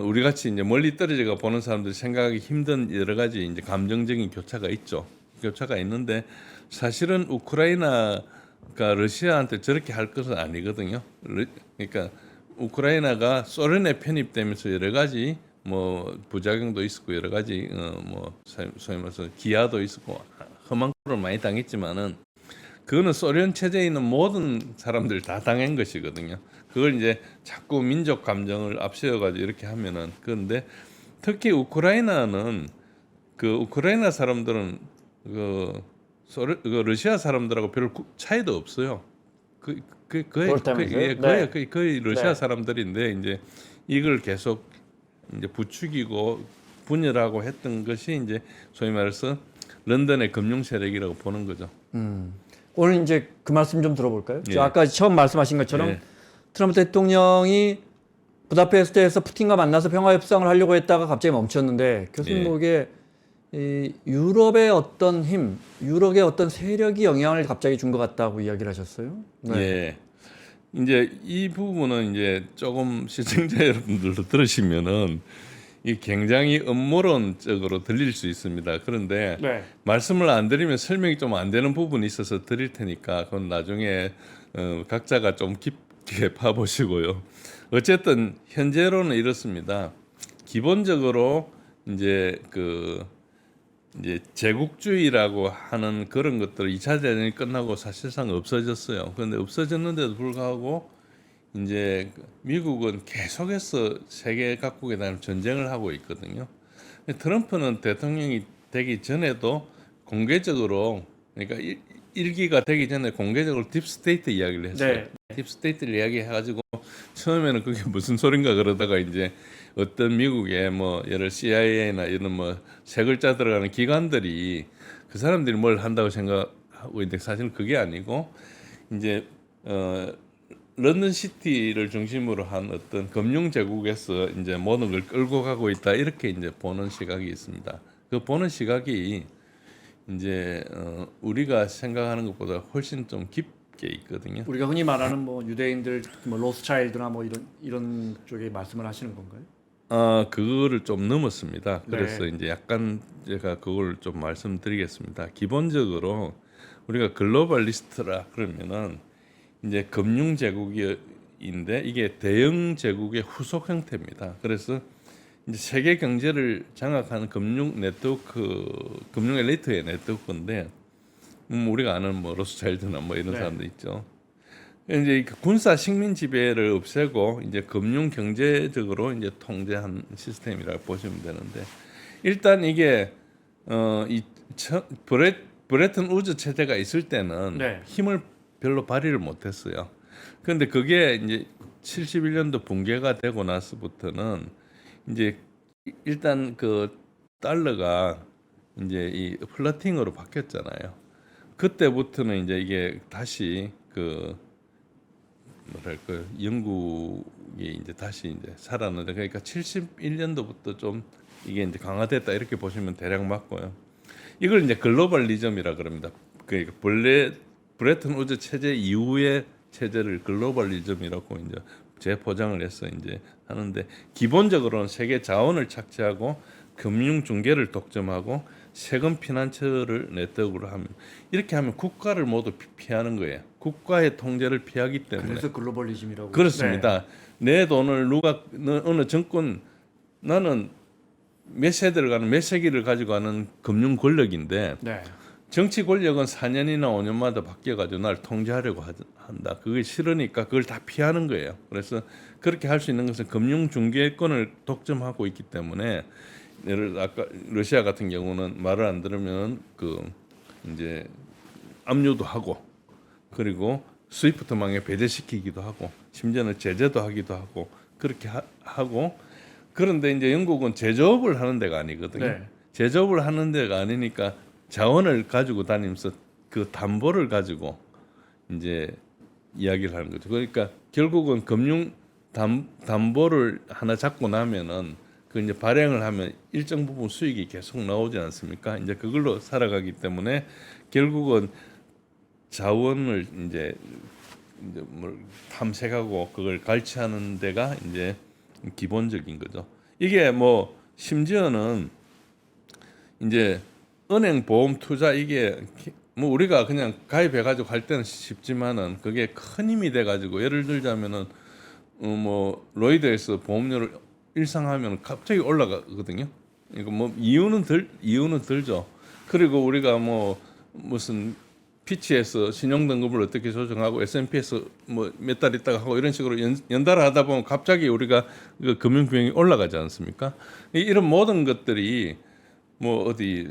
우리 같이 이제 멀리 떨어져가 보는 사람들이 생각하기 힘든 여러 가지 이제 감정적인 교차가 있죠. 교차가 있는데 사실은 우크라이나가 러시아한테 저렇게 할 것은 아니거든요. 그러니까 우크라이나가 소련에 편입되면서 여러 가지 뭐 부작용도 있었고 여러 가지 뭐 소위 말해서 기아도 있었고 험한 꼴을 많이 당했지만은 그거는 소련 체제에 있는 모든 사람들 다 당한 것이거든요. 그걸 이제 자꾸 민족 감정을 앞세워가지고 이렇게 하면은 그런데 특히 우크라이나는 그 우크라이나 사람들은 그 러시아 사람들하고 별 차이도 없어요. 거의 러시아 네. 사람들인데 이제 이걸 계속 이제 부추기고 분열하고 했던 것이 이제 소위 말해서 런던의 금융 세력이라고 보는 거죠. 오늘 이제 그 말씀 좀 들어볼까요? 예. 아까 처음 말씀하신 것처럼 예. 트럼프 대통령이 부다페스트에서 푸틴과 만나서 평화 협상을 하려고 했다가 갑자기 멈췄는데 교수님 예. 보기에 이 유럽의 어떤 힘, 유럽의 어떤 세력이 영향을 갑자기 준 것 같다고 이야기를 하셨어요. 네. 예. 이제 이 부분은 이제 조금 시청자 여러분들도 들으시면은 이 굉장히 음모론적으로 들릴 수 있습니다. 그런데 네. 말씀을 안 드리면 설명이 좀 안 되는 부분이 있어서 드릴 테니까 그건 나중에 각자가 좀 깊게 파보시고요. 어쨌든 현재로는 이렇습니다. 기본적으로 이제 이제 제국주의라고 하는 그런 것들 2차 대전이 끝나고 사실상 없어졌어요. 그런데 없어졌는데도 불구하고 이제 미국은 계속해서 세계 각국에 대한 전쟁을 하고 있거든요. 트럼프는 대통령이 되기 전에도 공개적으로 그러니까 일기가 되기 전에 공개적으로 딥스테이트 이야기를 했어요. 네. 딥스테이트를 이야기해가지고 처음에는 그게 무슨 소린가 그러다가 이제 어떤 미국의 뭐 예를 CIA나 이런 뭐 세 글자 들어가는 기관들이 그 사람들이 뭘 한다고 생각하고 있는데 사실 그게 아니고 이제 런던 시티를 중심으로 한 어떤 금융 제국에서 이제 모든 걸 끌고 가고 있다 이렇게 이제 보는 시각이 있습니다. 그 보는 시각이 이제 우리가 생각하는 것보다 훨씬 좀 깊게 있거든요. 우리가 흔히 말하는 뭐 유대인들 뭐 로스차일드나 뭐 이런 쪽에 말씀을 하시는 건가요? 그거를 좀 넘었습니다. 그래서 네. 이제 약간 제가 그걸 좀 말씀드리겠습니다. 기본적으로 우리가 글로벌리스트라 그러면은 이제 금융 제국인데 이게 대영 제국의 후속 형태입니다. 그래서 이제 세계 경제를 장악하는 금융 네트워크, 금융 엘리트의 네트워크인데 우리가 아는 뭐 로스차일드나 뭐 이런 네. 사람들 있죠. 이제 그 군사 식민 지배를 없애고 이제 금융 경제적으로 이제 통제한 시스템이라고 보시면 되는데 일단 이게 이 브레튼 우즈 체제가 있을 때는 네. 힘을 별로 발휘를 못했어요. 그런데 그게 이제 71년도 붕괴가 되고 나서부터는 이제 일단 그 달러가 이제 이 플러팅으로 바뀌었잖아요. 그때부터는 이제 이게 다시 그 뭐랄까 영국이 이제 다시 이제 살았는데 그러니까 71년도부터 좀 이게 이제 강화됐다 이렇게 보시면 대략 맞고요. 이걸 이제 글로벌리즘이라 그럽니다. 그러니까 브레튼 우즈 체제 이후의 체제를 글로벌리즘이라고 이제 재포장을 해서 이제 하는데 기본적으로는 세계 자원을 착취하고 금융 중개를 독점하고 세금 피난처를 네트워크로 하면 이렇게 하면 국가를 모두 피하는 거예요. 국가의 통제를 피하기 때문에 그래서 글로벌리즘이라고. 그렇습니다. 내 돈을 누가 어느 정권 나는 몇 세대를 가는 몇 세기를 가지고 가는 금융 권력인데 네. 정치 권력은 4년이나 5년마다 바뀌어가지고 날 통제하려고 한다. 그게 싫으니까 그걸 다 피하는 거예요. 그래서 그렇게 할 수 있는 것은 금융 중개권을 독점하고 있기 때문에 예를 아까 러시아 같은 경우는 말을 안 들으면 그 이제 압류도 하고 그리고 스위프트망에 배제시키기도 하고 심지어는 제재도 하기도 하고 그렇게 하고 그런데 이제 영국은 제조업을 하는 데가 아니거든요. 네. 제조업을 하는 데가 아니니까 자원을 가지고 다니면서 그 담보를 가지고 이제 이야기를 하는 거죠. 그러니까 결국은 금융 담보를 하나 잡고 나면은 그 이제 발행을 하면 일정 부분 수익이 계속 나오지 않습니까? 이제 그걸로 살아가기 때문에 결국은 자원을 이제 뭘 탐색하고 그걸 갈취하는 데가 이제 기본적인 거죠. 이게 뭐 심지어는 이제 은행 보험 투자 이게 뭐 우리가 그냥 가입해 가지고 할 때는 쉽지만은 그게 큰 힘이 돼 가지고 예를 들자면은 뭐 로이드에서 보험료를 일상하면 갑자기 올라가거든요. 이거 뭐 이유는 들죠. 그리고 우리가 뭐 무슨 피치에서 신용 등급을 어떻게 조정하고 S&P에서 뭐 몇 달 있다가 하고 이런 식으로 연달아 하다 보면 갑자기 우리가 그 금융 비용이 올라가지 않습니까? 이런 모든 것들이 뭐 어디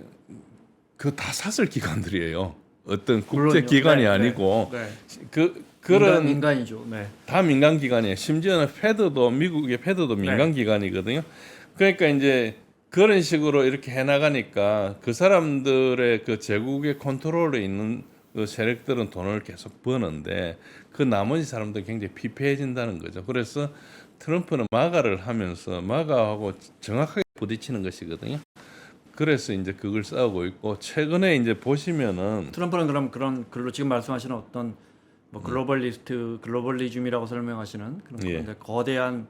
그 다 사설 기관들이에요. 어떤 국제 물론요. 기관이 네, 아니고 네. 그런 민간이죠. 네. 다 민간 기관이에요. 심지어는 패드도 미국의 패드도 민간 기관이거든요. 그러니까 이제 그런 식으로 이렇게 해나가니까 그 사람들의 그 제국의 컨트롤에 있는 그 세력들은 돈을 계속 버는데 그 나머지 사람들은 굉장히 피폐해진다는 거죠. 그래서 트럼프는 마가를 하면서 마가하고 정확하게 부딪히는 것이거든요. 그래서 이제 그걸 싸우고 있고 최근에 이제 보시면은 트럼프는 그럼 그런 지금 말씀하시는 어떤 뭐 글로벌리즘이라고 설명하시는 그런 예. 건데 거대한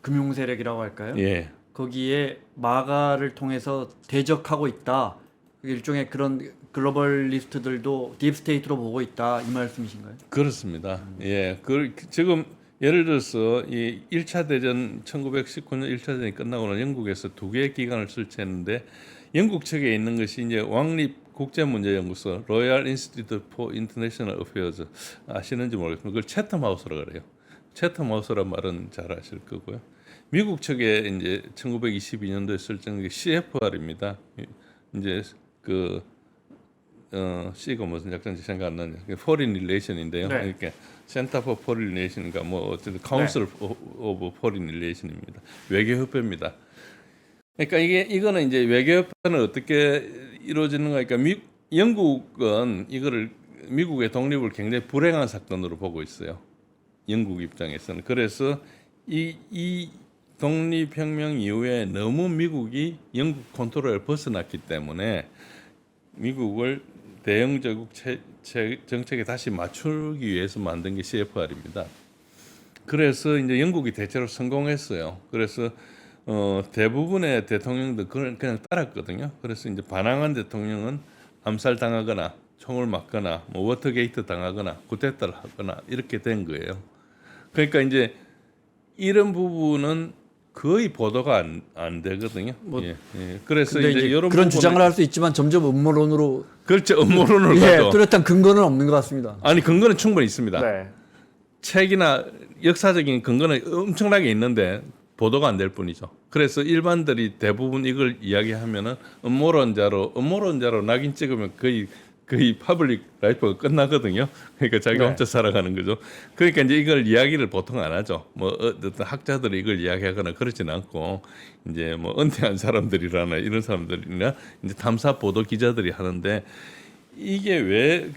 금융 세력이라고 할까요? 예. 거기에 마가를 통해서 대적하고 있다. 일종의 그런 글로벌리스트들도 딥스테이트로 보고 있다 이 말씀이신가요? 그렇습니다. 예. 지금 예를 들어서 이 1차 대전 1919년 1차 대전이 끝나고는 영국에서 두 개의 기관을 설치했는데 영국 측에 있는 것이 이제 왕립 국제문제연구소 로얄 인스티튜트 포 인터내셔널 어페어즈 아시는지 모르겠습니다. 그걸 채텀 하우스라고 그래요. 채텀 하우스란 말은 잘 아실 거고요. 미국 측에 이제 1922년도에 설정된 게 CFR입니다. 이제 그 C가 무슨 약자인지 생각 안 나냐. Foreign Relation인데요. 네. 이렇게 Center for Foreign Relation인가 뭐 어쨌든 Council of Foreign Relation입니다. 외교협회입니다. 그러니까 이거는 이제 외교협회는 어떻게 이루어지는가? 그러니까 영국은 이거를 미국의 독립을 굉장히 불행한 사건으로 보고 있어요. 영국 입장에서는. 그래서 이 독립혁명 이후에 너무 미국이 영국 컨트롤을 벗어났기 때문에 미국을 대영제국 정책에 다시 맞추기 위해서 만든 게 CFR입니다. 그래서 이제 영국이 대체로 성공했어요. 그래서 대부분의 대통령도 그걸 그냥 따랐거든요. 그래서 이제 반항한 대통령은 암살 당하거나 총을 맞거나 뭐 워터게이트 당하거나 쿠데타를 하거나 이렇게 된 거예요. 그러니까 이제 이런 부분은 거의 보도가 안 되거든요. 그래서 근데 이제 이제 이런 그런 부분을- 주장을 할 수 있지만 점점 음모론으로 그렇죠. 음모론을 예, 가죠. 뚜렷한 근거는 없는 것 같습니다. 아니 근거는 충분히 있습니다. 네. 책이나 역사적인 근거는 엄청나게 있는데 보도가 안 될 뿐이죠. 그래서 일반들이 대부분 이걸 이야기하면은 음모론자로 낙인 찍으면 거의 퍼블릭 라이프가 끝나거든요. 그러니까 자기가 네. 혼자 살아가는 거죠. 그러니까 이제 이걸 이야기를 보통 안 하죠. 뭐 어떤 학자들이 이걸 이야기하거나 그러지는 않고 이제 뭐 은퇴한 사람들이라나 이런 사람들이나 이제 탐사 보도 기자들이 하는데 이게 왜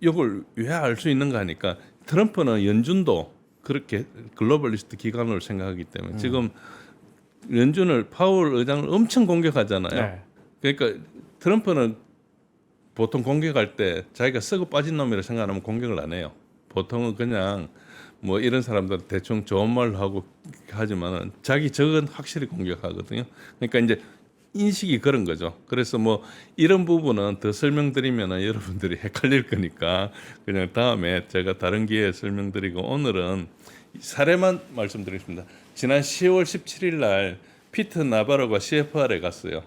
이걸 왜 알 수 있는가 하니까 트럼프는 연준도 그렇게 글로벌리스트 기관으로 생각하기 때문에 지금 연준을 파월 의장을 엄청 공격하잖아요. 네. 그러니까 트럼프는 보통 공격할 때 자기가 썩어 빠진 놈이라 생각하면 공격을 안 해요. 보통은 그냥 뭐 이런 사람들 대충 좋은 말로 하고 하지만은 자기 적은 확실히 공격하거든요. 그러니까 이제 인식이 그런 거죠. 그래서 뭐 이런 부분은 더 설명드리면은 여러분들이 헷갈릴 거니까 그냥 다음에 제가 다른 기회에 설명드리고 오늘은 사례만 말씀드리겠습니다. 지난 10월 17일 날 피터 나바로가 CFR에 갔어요.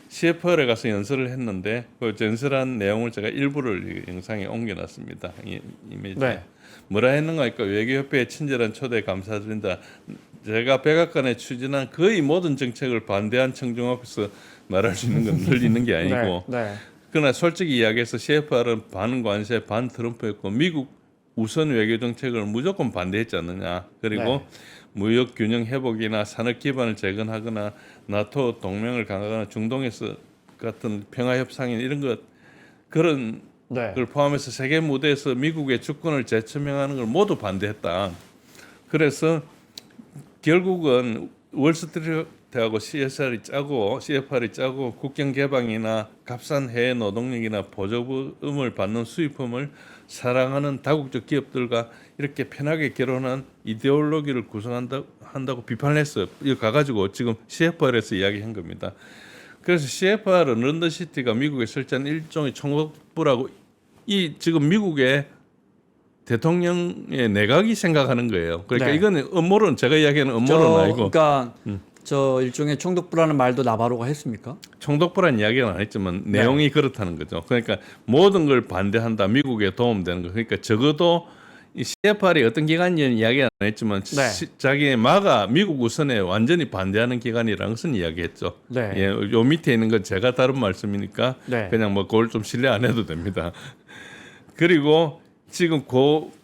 CFR에 가서 연설을 했는데 그 연설한 내용을 제가 일부를 영상에 옮겨놨습니다. 이미지. 네. 뭐라 했는가 하니까 외교협회의 친절한 초대에 감사드린다. 제가 백악관에 추진한 거의 모든 정책을 반대한 청중 앞에서 말할 수 있는 건 늘 있는 게 아니고 네. 그러나 솔직히 이야기해서 CFR은 반 관세 반 트럼프였고 미국 우선 외교 정책을 무조건 반대했지 않느냐. 그리고 네. 무역 균형 회복이나 산업 기반을 재건하거나 나토 동맹을 강화하거나 중동에서 같은 평화 협상이나 이런 것 그런 네. 걸 포함해서 세계 무대에서 미국의 주권을 재천명하는 걸 모두 반대했다. 그래서 결국은 월스트리트하고 CFR이 짜고 국경 개방이나 값싼 해외 노동력이나 보조금을 받는 수입품을 사랑하는 다국적 기업들과 이렇게 편하게 결혼한 이데올로기를 구성한다고 비판을 했어요. 이거 가가지고 지금 CFR에서 이야기한 겁니다. 그래서 CFR은 런던시티가 미국에 설치한 일종의 총독부라고 이 지금 미국의 대통령의 내각이 생각하는 거예요. 그러니까 네. 이거는 음모론 제가 이야기하는 음모론 아니고 그러니까 저 일종의 총독부라는 말도 나바로가 했습니까? 총독부란 이야기는 안 했지만 내용이 그렇다는 거죠. 그러니까 모든 걸 반대한다. 미국에 도움되는 거. 그러니까 적어도 이 CFR이 어떤 기관이냐는 이야기 안 했지만 네. 자기의 미국 우선에 완전히 반대하는 기관이라는 것은 이야기했죠. 네. 예, 요 밑에 있는 건 제가 다른 말씀이니까 네. 그냥 뭐 그걸 좀 신뢰 안 해도 됩니다. 그리고 지금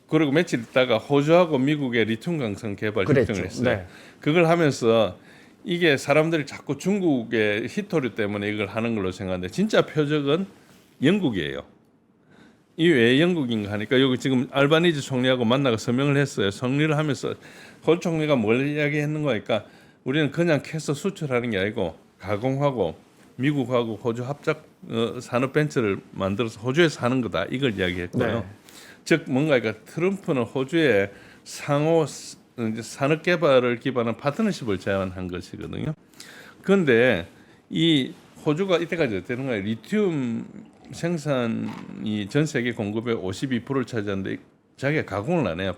그리고 며칠 있다가 호주하고 미국의 리튬 강성 개발 그랬죠. 협정을 했어요. 네. 그걸 하면서 이게 사람들이 자꾸 중국의 히토리 때문에 이걸 하는 걸로 생각하는데 진짜 표적은 영국이에요. 이 왜 영국인가 하니까 여기 지금 알바니지 총리하고 만나서 서명을 했어요. 성리를 하면서 홀 총리가 뭘 이야기했는가 하니까 우리는 그냥 캐서 수출하는 게 아니고 가공하고 미국하고 호주 합작 산업 벤처를 만들어서 호주에서 하는 거다. 이걸 이야기했고요. 네. 즉 뭔가 그러니까 트럼프는 호주에 상호 이제 산업 개발을 기반한 파트너십을 제안한 것이거든요. 그런데 이 호주가 이때까지 어떻게 거예요? 리튬 생산이 전 세계 공급의 52%를 차지하는데 자기가 가공을 안 해요.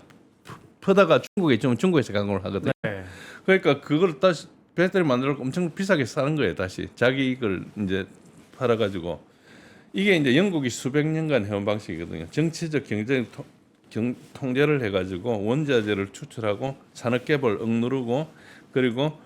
퍼다가 중국에 있으면 중국에서 가공을 하거든요. 네. 그러니까 그걸 다시 배터리 만들어 엄청 비싸게 사는 거예요. 다시 자기 이걸 이제 팔아가지고 이게 이제 영국이 수백 년간 해온 방식이거든요. 정치적 경제적 통제를 해가지고 원자재를 추출하고 산업개발 억누르고 그리고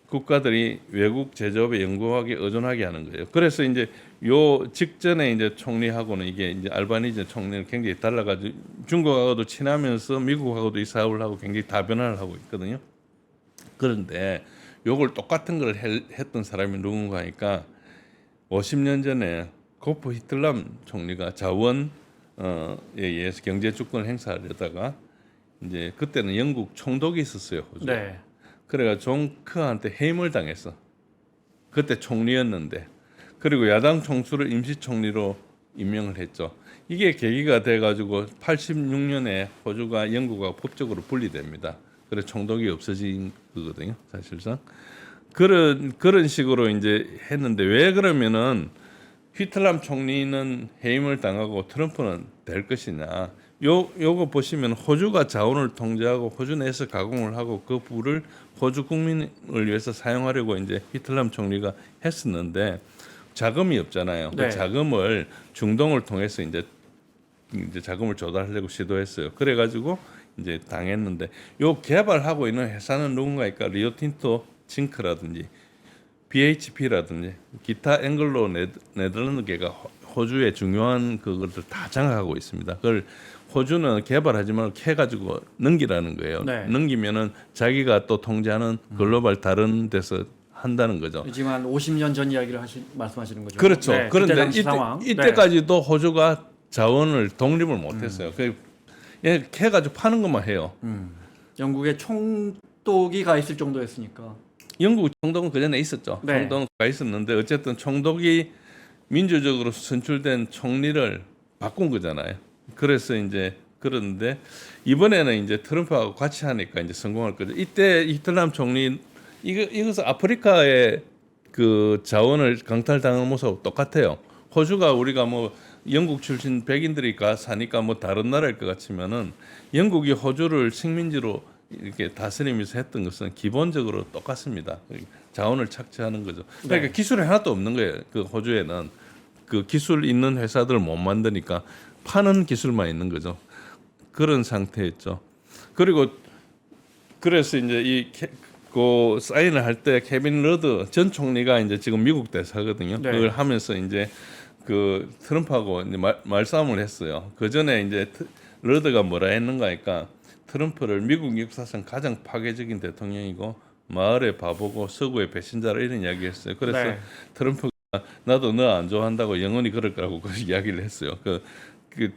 국가들이 외국 제조업에 연구하게 의존하게 하는 거예요. 그래서 이제 요 직전에 이제 총리하고는 이게 이제 알바니지 총리는 굉장히 달라가지고 중국하고도 친하면서 미국하고도 이 사업을 하고 굉장히 다변화를 하고 있거든요. 그런데 요걸 똑같은 걸 했던 사람이 누군가 하니까 50년 전에 고프 히틀람 총리가 자원 의해서 경제 주권을 행사하려다가 이제 그때는 영국 총독이 있었어요. 호주. 네. 그래가 존 크한테 해임을 당했어. 그때 총리였는데 그리고 야당 총수를 임시 총리로 임명을 했죠. 이게 계기가 돼가지고 86년에 호주가 영국과 법적으로 분리됩니다. 그래서 총독이 없어진 거거든요, 사실상. 그런 식으로 이제 했는데 왜 그러면은 휘틀람 총리는 해임을 당하고 트럼프는 될 것이냐? 요거 보시면 호주가 자원을 통제하고 호주 내에서 가공을 하고 그 부를 호주 국민을 위해서 사용하려고 이제 휘틀람 총리가 했었는데 자금이 없잖아요. 네. 그 자금을 중동을 통해서 이제 자금을 조달하려고 시도했어요. 그래가지고 이제 당했는데 요 개발하고 있는 회사는 누군가니까 리오틴토 징크라든지 BHP라든지 기타 앵글로 네덜란드계가 호주의 중요한 그것들 다 장악하고 있습니다. 그걸 호주는 개발하지 말고 캐가지고 넘기라는 거예요. 네. 넘기면은 자기가 또 통제하는 글로벌 다른 데서 한다는 거죠. 지금 한 50년 전 이야기를 말씀하시는 거죠. 그렇죠. 네, 그때 그런데 당시 상황. 이때까지도 호주가 자원을 독립을 못했어요. 그 캐가지고 파는 것만 해요. 영국에 총독이 가 있을 정도였으니까. 영국 총독은 그 전에 있었죠. 네. 총독은 가 있었는데 어쨌든 총독이 민주적으로 선출된 총리를 바꾼 거잖아요. 그래서 이제 그런데 이번에는 이제 트럼프하고 같이 하니까 이제 성공할 거죠. 이때 휘틀람 총리 이것은 아프리카의 그 자원을 강탈당하는 모습하고 똑같아요. 호주가 우리가 뭐 영국 출신 백인들이 가 사니까 뭐 다른 나라일 것 같지만은 영국이 호주를 식민지로 이렇게 다스리면서 했던 것은 기본적으로 똑같습니다. 자원을 착취하는 거죠. 그러니까 네. 기술이 하나도 없는 거예요. 그 호주에는 그 기술 있는 회사들을 못 만드니까 파는 기술만 있는 거죠. 그런 상태였죠. 그리고 그래서 이제 그 사인을 할 때 케빈 러드 전 총리가 이제 지금 미국 대사거든요. 네. 그걸 하면서 이제 그 트럼프하고 이제 말싸움을 했어요. 그 전에 이제 러드가 뭐라 했는가 하니까 트럼프를 미국 역사상 가장 파괴적인 대통령이고 마을의 바보고 서구의 배신자라 이런 이야기했어요. 그래서 네. 트럼프가 나도 너 안 좋아한다고 영원히 그럴 거라고 그 이야기를 했어요. 그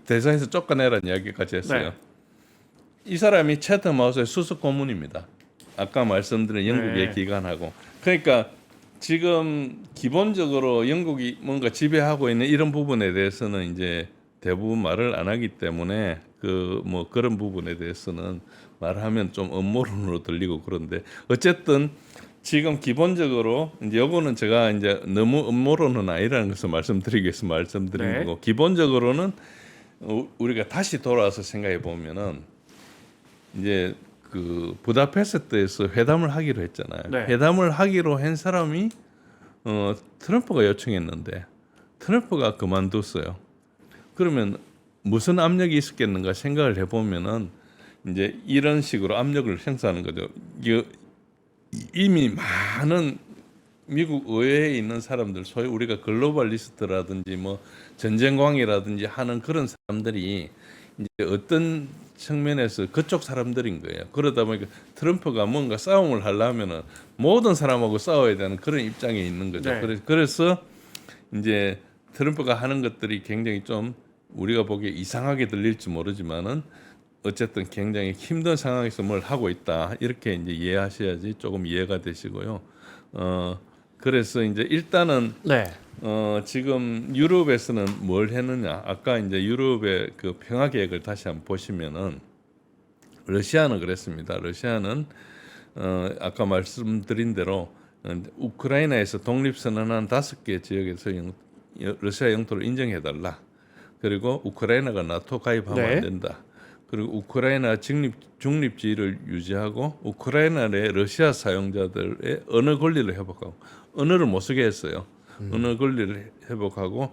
대사에서 쫓아내라는 이야기까지 했어요. 네. 이 사람이 채텀 하우스의 수석 고문입니다. 아까 말씀드린 영국의 네. 기관하고 그러니까 지금 기본적으로 영국이 뭔가 지배하고 있는 이런 부분에 대해서는 이제 대부분 말을 안 하기 때문에 그 뭐 그런 부분에 대해서는 말하면 좀 음모론으로 들리고 그런데 어쨌든 지금 기본적으로 이제 요거는 제가 이제 너무 음모론은 아니라는 것을 말씀드리기 위해서 말씀드린 네. 거고 기본적으로는 우리가 다시 돌아와서 생각해 보면은 이제 그 부다페스트에서 회담을 하기로 했잖아요. 네. 회담을 하기로 한 사람이 트럼프가 요청했는데 트럼프가 그만뒀어요. 그러면 무슨 압력이 있었겠는가 생각을 해보면은 이제 이런 식으로 압력을 행사하는 거죠. 이미 많은 미국 의회에 있는 사람들, 소위 우리가 글로벌리스트라든지 뭐 전쟁광이라든지 하는 그런 사람들이 이제 어떤 측면에서 그쪽 사람들인 거예요. 그러다 보니까 트럼프가 뭔가 싸움을 하려면은 모든 사람하고 싸워야 되는 그런 입장에 있는 거죠. 네. 그래서 이제 트럼프가 하는 것들이 굉장히 좀 우리가 보기에 이상하게 들릴지 모르지만은 어쨌든 굉장히 힘든 상황에서 뭘 하고 있다 이렇게 이제 이해하셔야지 조금 이해가 되시고요. 그래서 이제 일단은 네. 지금 유럽에서는 뭘 했느냐? 아까 이제 유럽의 그 평화 계획을 다시 한번 보시면은 러시아는 그랬습니다. 러시아는 아까 말씀드린 대로 우크라이나에서 독립선언한 5개 지역에서 러시아 영토를 인정해달라. 그리고 우크라이나가 나토 가입하면 네. 안 된다. 그리고 우크라이나 중립지위를 유지하고 우크라이나 내 러시아 사용자들의 언어 권리를 회복하고 언어를 못 쓰게 했어요. 언어 권리를 회복하고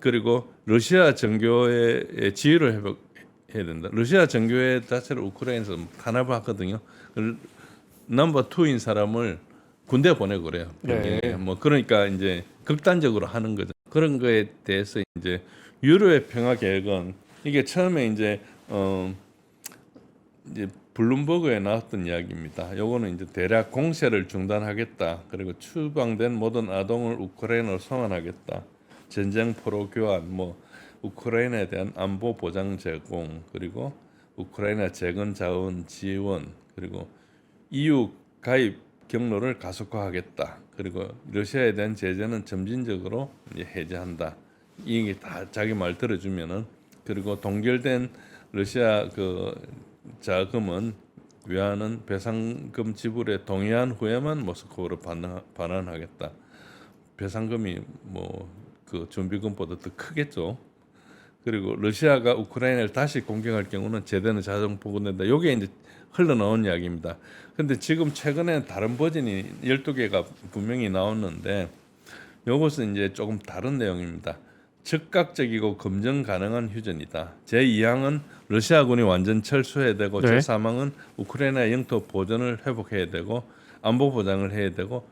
그리고 러시아 정교회의 지위를 회복해야 된다. 러시아 정교회 자체를 우크라이나에서 탄압하거든요. 넘버 2인 사람을 군대 보내고 그래요. 네. 뭐 그러니까 이제 극단적으로 하는 거죠. 그런 거에 대해서 이제 유럽의 평화 계획은 이게 처음에 이제 블룸버그에 나왔던 이야기입니다. 요거는 이제 대략 공세를 중단하겠다. 그리고 추방된 모든 아동을 우크라이나로 송환하겠다. 전쟁 포로 교환, 뭐 우크라이나에 대한 안보 보장 제공, 그리고 우크라이나 재건 자원 지원, 그리고 EU 가입 경로를 가속화하겠다. 그리고 러시아에 대한 제재는 점진적으로 이제 해제한다. 이게 다 자기 말 들어주면은, 그리고 동결된 러시아 그 자금은 외환은 배상금 지불에 동의한 후에만 모스크바로 반환하겠다. 배상금이 뭐 그 준비금보다 더 크겠죠. 그리고 러시아가 우크라이나를 다시 공격할 경우는 제대는 자동 복원된다. 이게 이제 흘러나온 이야기입니다. 근데 지금 최근에 다른 버전이 12개가 분명히 나왔는데 이것은 이제 조금 다른 내용입니다. 즉각적이고 검증 가능한 휴전이다. 제2항은 러시아군이 완전 철수해야 되고, 네. 제3항은 우크라이나 영토 보전을 회복해야 되고, 안보 보장을 해야 되고,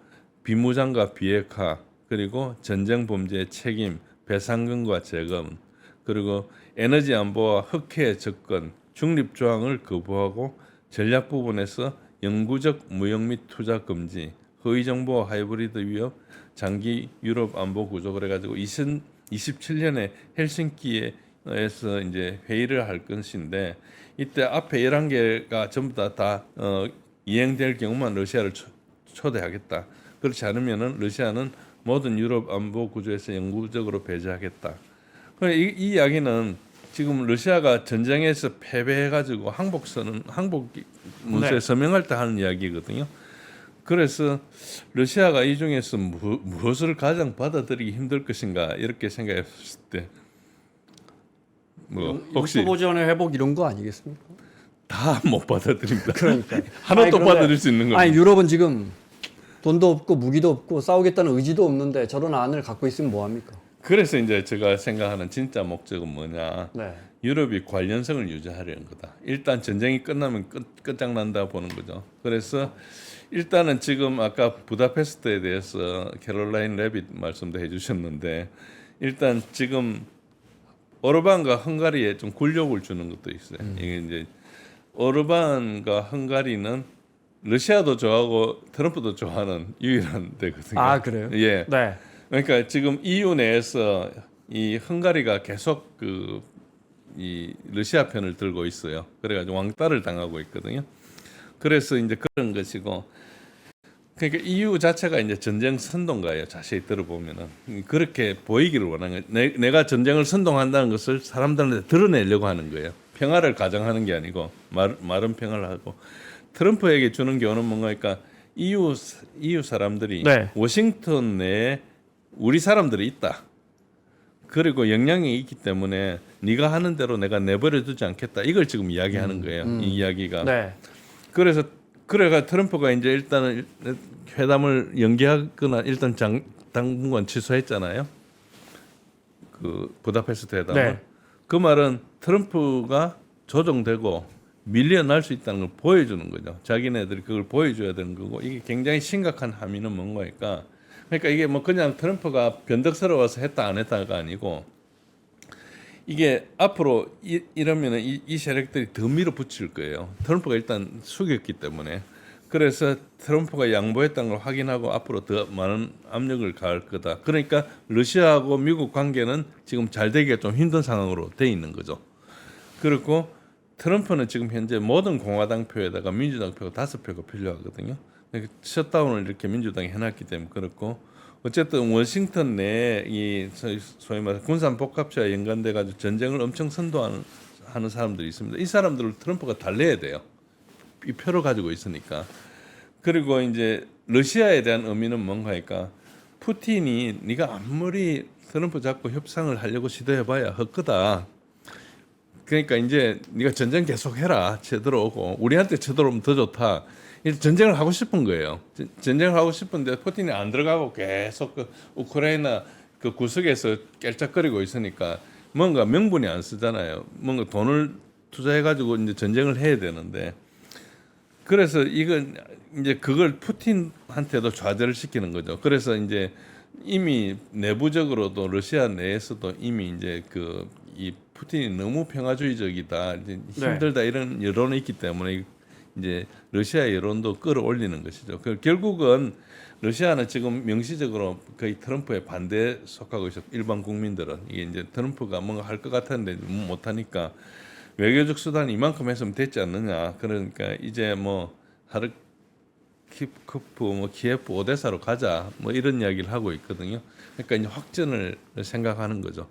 비무장과 비핵화, 그리고 전쟁 범죄의 책임, 배상금과 재금, 그리고 에너지 안보와 흑해 접근, 중립 조항을 거부하고 전략 부분에서 영구적 무역 및 투자 금지, 허위 정보와 하이브리드 위협, 장기 유럽 안보 구조 그래가지고 2027년에 헬싱키에서 이제 회의를 할 것인데, 이때 앞에 11개가 전부 다 이행될 경우만 러시아를 초대하겠다. 그렇지 않으면은 러시아는 모든 유럽 안보 구조에서 영구적으로 배제하겠다. 이 이야기는 지금 러시아가 전쟁에서 패배해가지고 항복 문서에 네. 서명할 때 하는 이야기거든요. 그래서 러시아가 이 중에서 무엇을 가장 받아들이기 힘들 것인가 이렇게 생각했을 때, 뭐 혹시 영토 보전의 회복 이런 거 아니겠습니까? 다 못 받아들입니다. 그러니까 하나도 받아들일 수 있는 겁니다. 아니 유럽은 지금 돈도 없고 무기도 없고 싸우겠다는 의지도 없는데 저런 안을 갖고 있으면 뭐 합니까? 그래서 이제 제가 생각하는 진짜 목적은 뭐냐? 네. 유럽이 관련성을 유지하려는 거다. 일단 전쟁이 끝나면 끝장난다 보는 거죠. 그래서 일단은 지금 아까 부다페스트에 대해서 캐롤라인 레빗 말씀도 해주셨는데, 일단 지금 오르반과 헝가리에 좀 굴욕을 주는 것도 있어요. 이게 이제 오르반과 헝가리는 러시아도 좋아하고 트럼프도 좋아하는 유일한 데거든요. 아 그래요? 예. 네. 그러니까 지금 EU 내에서 이 헝가리가 계속 이 러시아 편을 들고 있어요. 그래가지고 왕따를 당하고 있거든요. 그래서 이제 그런 것이고, 그러니까 EU 자체가 이제 전쟁 선동가예요. 자세히 들어보면은 그렇게 보이기를 원하는 거예요. 내가 전쟁을 선동한다는 것을 사람들한테 드러내려고 하는 거예요. 평화를 가정하는 게 아니고 말은 평화를 하고. 트럼프에게 주는 교훈은 뭔가, 그러니까 EU 사람들이 네. 워싱턴 내에 우리 사람들이 있다. 그리고 영향이 있기 때문에 네가 하는 대로 내가 내버려 두지 않겠다. 이걸 지금 이야기하는 거예요. 이 이야기가. 네. 그래서 그래가 트럼프가 이제 일단은 회담을 연기하거나 일단 당분간 취소했잖아요. 그 부다페스트 회담을. 네. 그 말은 트럼프가 조정되고 밀려날 수 있다는 걸 보여주는 거죠. 자기네들이 그걸 보여줘야 되는 거고, 이게 굉장히 심각한 함의는 뭔가니까. 그러니까 이게 뭐 그냥 트럼프가 변덕스러워서 했다 안 했다가 아니고, 이게 앞으로 이러면은 이 세력들이 더 밀어붙일 거예요. 트럼프가 일단 숙였기 때문에. 그래서 트럼프가 양보했다는 걸 확인하고 앞으로 더 많은 압력을 가할 거다. 그러니까 러시아하고 미국 관계는 지금 잘 되기가 좀 힘든 상황으로 돼 있는 거죠. 그리고 트럼프는 지금 현재 모든 공화당 표에다가 민주당 표가 5표가 필요하거든요. 셧다운을 이렇게 민주당이 해놨기 때문에 그렇고, 어쨌든 워싱턴 내에 이 소위 말해 군산 복합체와 연관돼 가지고 전쟁을 엄청 선도하는 사람들이 있습니다. 이 사람들을 트럼프가 달래야 돼요. 이 표를 가지고 있으니까. 그리고 이제 러시아에 대한 의미는 뭔가니까, 푸틴이 네가 아무리 트럼프 잡고 협상을 하려고 시도해봐야 헛거다. 그러니까 이제 네가 전쟁 계속해라. 쳐들어오고 우리한테 쳐들어오면 더 좋다. 전쟁을 하고 싶은 거예요. 전쟁을 하고 싶은데 푸틴이 안 들어가고 계속 그 우크라이나 그 구석에서 깔짝거리고 있으니까 뭔가 명분이 안 쓰잖아요. 뭔가 돈을 투자해가지고 이제 전쟁을 해야 되는데, 그래서 이건 이제 그걸 푸틴한테도 좌절을 시키는 거죠. 그래서 이제 이미 내부적으로도 러시아 내에서도 이미 이제 이 푸틴이 너무 평화주의적이다, 이제 힘들다 이런 여론이 있기 때문에 이제 러시아의 여론도 끌어올리는 것이죠. 결국은 러시아는 지금 명시적으로 거의 트럼프의 반대에 속하고 있어. 일반 국민들은 이게 이제 트럼프가 뭔가 할 것 같았는데 못 하니까 외교적 수단 이만큼 했으면 됐지 않느냐. 그러니까 이제 뭐 하르키프, 뭐 키예프, 오데사로 가자. 뭐 이런 이야기를 하고 있거든요. 그러니까 이제 확전을 생각하는 거죠.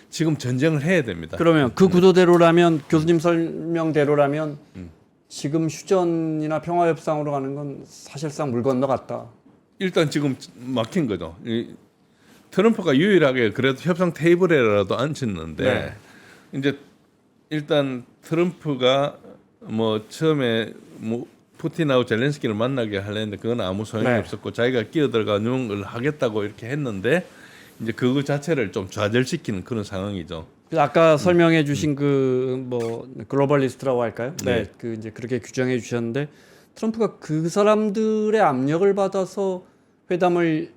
지금 전쟁을 해야 됩니다. 그러면 그 구도대로라면 교수님 설명대로라면 지금 휴전이나 평화협상으로 가는 건 사실상 물 건너갔다. 일단 지금 막힌 거죠. 트럼프가 유일하게 그래도 협상 테이블에라도 앉혔는데 네. 이제 일단 트럼프가 뭐 처음에 뭐 푸틴하고 젤렌스키를 만나게 하려는데 그건 아무 소용이 네. 없었고 자기가 끼어들어가 걸 하겠다고 이렇게 했는데 이제 그거 자체를 좀 좌절시키는 그런 상황이죠. 그래서 아까 설명해 주신 그 뭐 글로벌리스트라고 할까요? 네. 네. 그 이제 그렇게 규정해 주셨는데 트럼프가 그 사람들의 압력을 받아서 회담을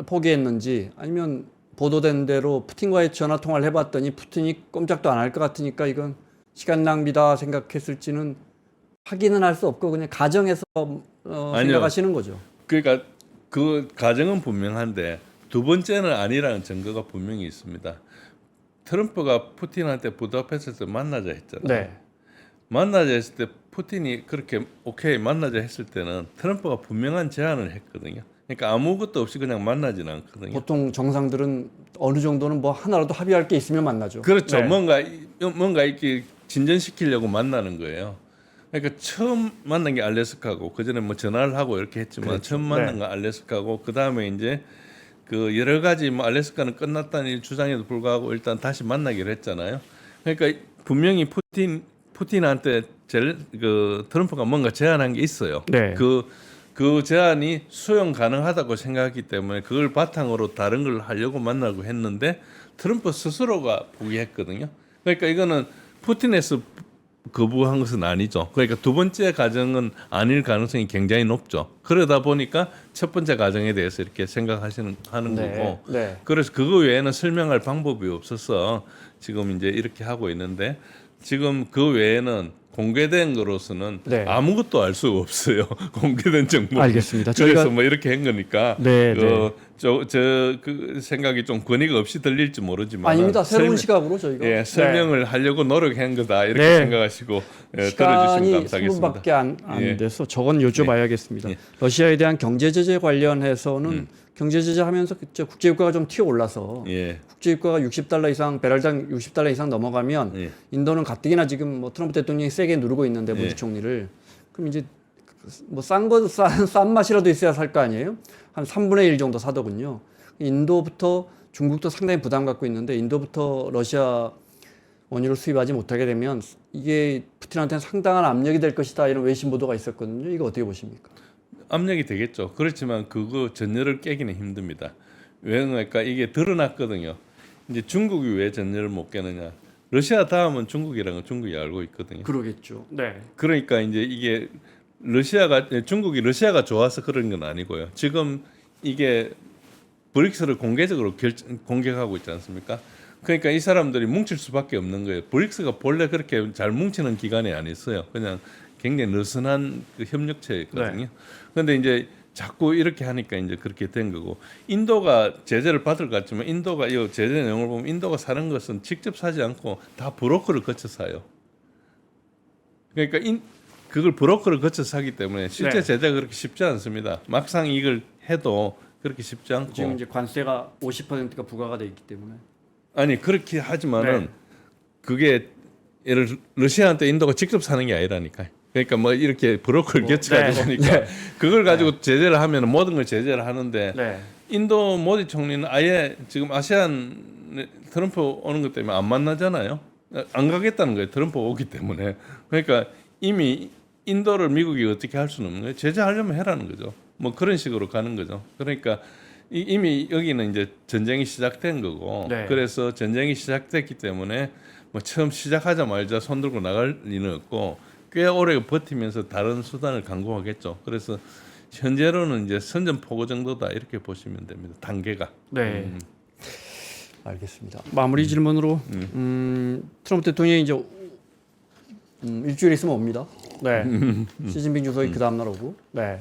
포기했는지 아니면 보도된 대로 푸틴과의 전화 통화를 해봤더니 푸틴이 꼼짝도 안 할 것 같으니까 이건 시간 낭비다 생각했을지는 확인은 할 수 없고 그냥 가정에서 생각하시는 거죠. 그러니까 그 가정은 분명한데 두 번째는 아니라는 증거가 분명히 있습니다. 트럼프가 푸틴한테 부다페스트에서 만나자 했잖아요. 네. 만나자 했을 때 푸틴이 그렇게 오케이 만나자 했을 때는 트럼프가 분명한 제안을 했거든요. 그러니까 아무것도 없이 그냥 만나지는 않거든요. 보통 정상들은 어느 정도는 뭐 하나라도 합의할 게 있으면 만나죠. 그렇죠. 네. 뭔가 이렇게 진전시키려고 만나는 거예요. 그러니까 처음 만난 게 알래스카고 그 전에 뭐 전화를 하고 이렇게 했지만 그렇죠. 처음 만난 네. 건 알래스카고 그 다음에 이제 그 여러 가지 뭐 알래스카는 끝났다는 주장에도 불구하고 일단 다시 만나기로 했잖아요. 그러니까 분명히 푸틴한테 그 트럼프가 뭔가 제안한 게 있어요. 네. 그 제안이 수용 가능하다고 생각했기 때문에 그걸 바탕으로 다른 걸 하려고 만나고 했는데 트럼프 스스로가 포기했거든요. 그러니까 이거는 푸틴에서 거부한 것은 아니죠. 그러니까 두 번째 가정은 아닐 가능성이 굉장히 높죠. 그러다 보니까 첫 번째 가정에 대해서 이렇게 하는 네. 거고. 네. 그래서 그거 외에는 설명할 방법이 없어서 지금 이제 이렇게 하고 있는데 지금 그 외에는 공개된 거로서는 네. 아무것도 알 수가 없어요. 공개된 정보. 알겠습니다. 그래서 저희가- 뭐 이렇게 한 거니까 네, 네. 그 생각이 좀 권위가 없이 들릴지 모르지만 아닙니다. 새로운 시각으로 저희가 예, 설명을 하려고 노력한 거다 이렇게 네. 생각하시고 들어주시면 시간이 감사하겠습니다. 10분밖에 안 예. 돼서 저건 여쭤봐야겠습니다. 예. 러시아에 대한 경제 제재 관련해서는 경제 제재하면서 국제유가가 좀 튀어 올라서 예, 국제유가가 60달러 이상 배럴당 60달러 이상 넘어가면 예. 인도는 가뜩이나 지금 뭐 트럼프 대통령이 세게 누르고 있는데 모디 예. 총리를 그럼 이제 뭐 싼 맛이라도 있어야 살 거 아니에요? 한 3분의 1 정도 사더군요. 인도부터 중국도 상당히 부담 갖고 있는데 인도부터 러시아 원유를 수입하지 못하게 되면 이게 푸틴한테는 상당한 압력이 될 것이다 이런 외신 보도가 있었거든요. 이거 어떻게 보십니까? 압력이 되겠죠. 그렇지만 그거 전열을 깨기는 힘듭니다. 왜냐니까 이게 드러났거든요. 이제 중국이 왜 전열을 못 깨느냐? 러시아 다음은 중국이라는 건 중국이 알고 있거든요. 그러겠죠. 네. 그러니까 이제 이게 중국이 러시아가 좋아서 그런 건 아니고요. 지금 이게 브릭스를 공개적으로 공격하고 있지 않습니까? 그러니까 이 사람들이 뭉칠 수밖에 없는 거예요. 브릭스가 본래 그렇게 잘 뭉치는 기관이 아니었어요. 그냥 굉장히 느슨한 그 협력체였거든요. 그런데 이제 자꾸 이렇게 하니까 이제 그렇게 된 거고 인도가 제재를 받을 것 같지만 인도가 이 제재 내용을 보면 인도가 사는 것은 직접 사지 않고 다 브로커를 거쳐 사요. 그러니까 그걸 브로커를 거쳐 사기 때문에 실제 네. 제재가 그렇게 쉽지 않습니다. 막상 이걸 해도 그렇게 쉽지 않고 지금 이제 관세가 50%가 부과가 돼 있기 때문에 아니 그렇게 하지만은 네. 그게 예를 러시아한테 인도가 직접 사는 게 아니라니까. 그러니까 뭐 이렇게 브로커를 겹쳐가지고 네. 보니까 네. 그걸 가지고 제재를 하면 모든 걸 제재를 하는데 네. 인도 모디 총리는 아예 지금 아세안 트럼프 오는 것 때문에 안 만나잖아요. 안 가겠다는 거예요. 트럼프 오기 때문에. 그러니까 이미 인도를 미국이 어떻게 할 수는 없는 거예요. 제재하려면 해라는 거죠. 뭐 그런 식으로 가는 거죠. 그러니까 이미 여기는 이제 전쟁이 시작된 거고 네. 그래서 전쟁이 시작됐기 때문에 뭐 처음 시작하자마자 손 들고 나갈 리는 없고 꽤 오래 버티면서 다른 수단을 강구하겠죠. 그래서 현재로는 이제 선전포고 정도다 이렇게 보시면 됩니다. 단계가. 네. 알겠습니다. 마무리 질문으로 트럼프 대통령이 이제 일주일 있으면 옵니다. 네. 시진핑 주석이 그 다음날 오고. 네.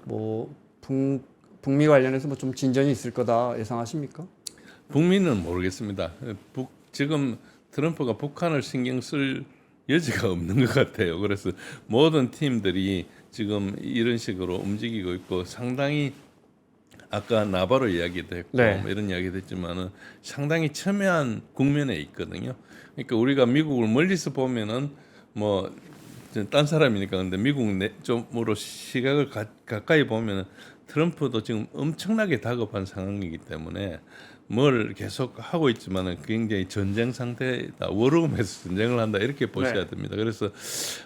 뭐 북미 관련해서 뭐 좀 진전이 있을 거다 예상하십니까? 북미는 모르겠습니다. 지금 트럼프가 북한을 신경 쓸 여지가 없는 것 같아요. 그래서 모든 팀들이 지금 이런 식으로 움직이고 있고 상당히 아까 나바로 이야기도 했고 네. 뭐 이런 이야기도 했지만은 상당히 첨예한 국면에 있거든요. 그러니까 우리가 미국을 멀리서 보면은 뭐 딴 사람이니까 근데 미국 쪽으로 시각을 가까이 보면은 트럼프도 지금 엄청나게 다급한 상황이기 때문에 뭘 계속 하고 있지만은 굉장히 전쟁 상태다. 워룸에서 전쟁을 한다 이렇게 보셔야 네. 됩니다. 그래서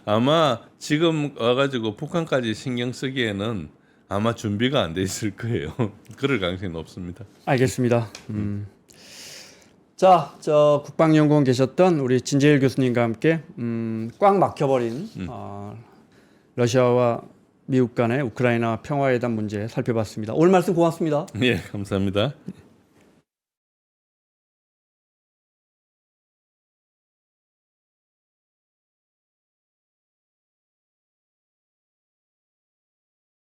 아마 지금 와가지고 북한까지 신경 쓰기에는 아마 준비가 안 돼 있을 거예요. 그럴 가능성이 높습니다. 알겠습니다. 자, 저 국방연구원 계셨던 우리 진재일 교수님과 함께 꽉 막혀버린 러시아와 미국 간의 우크라이나 평화회담 문제 살펴봤습니다. 오늘 말씀 고맙습니다. 예, 감사합니다.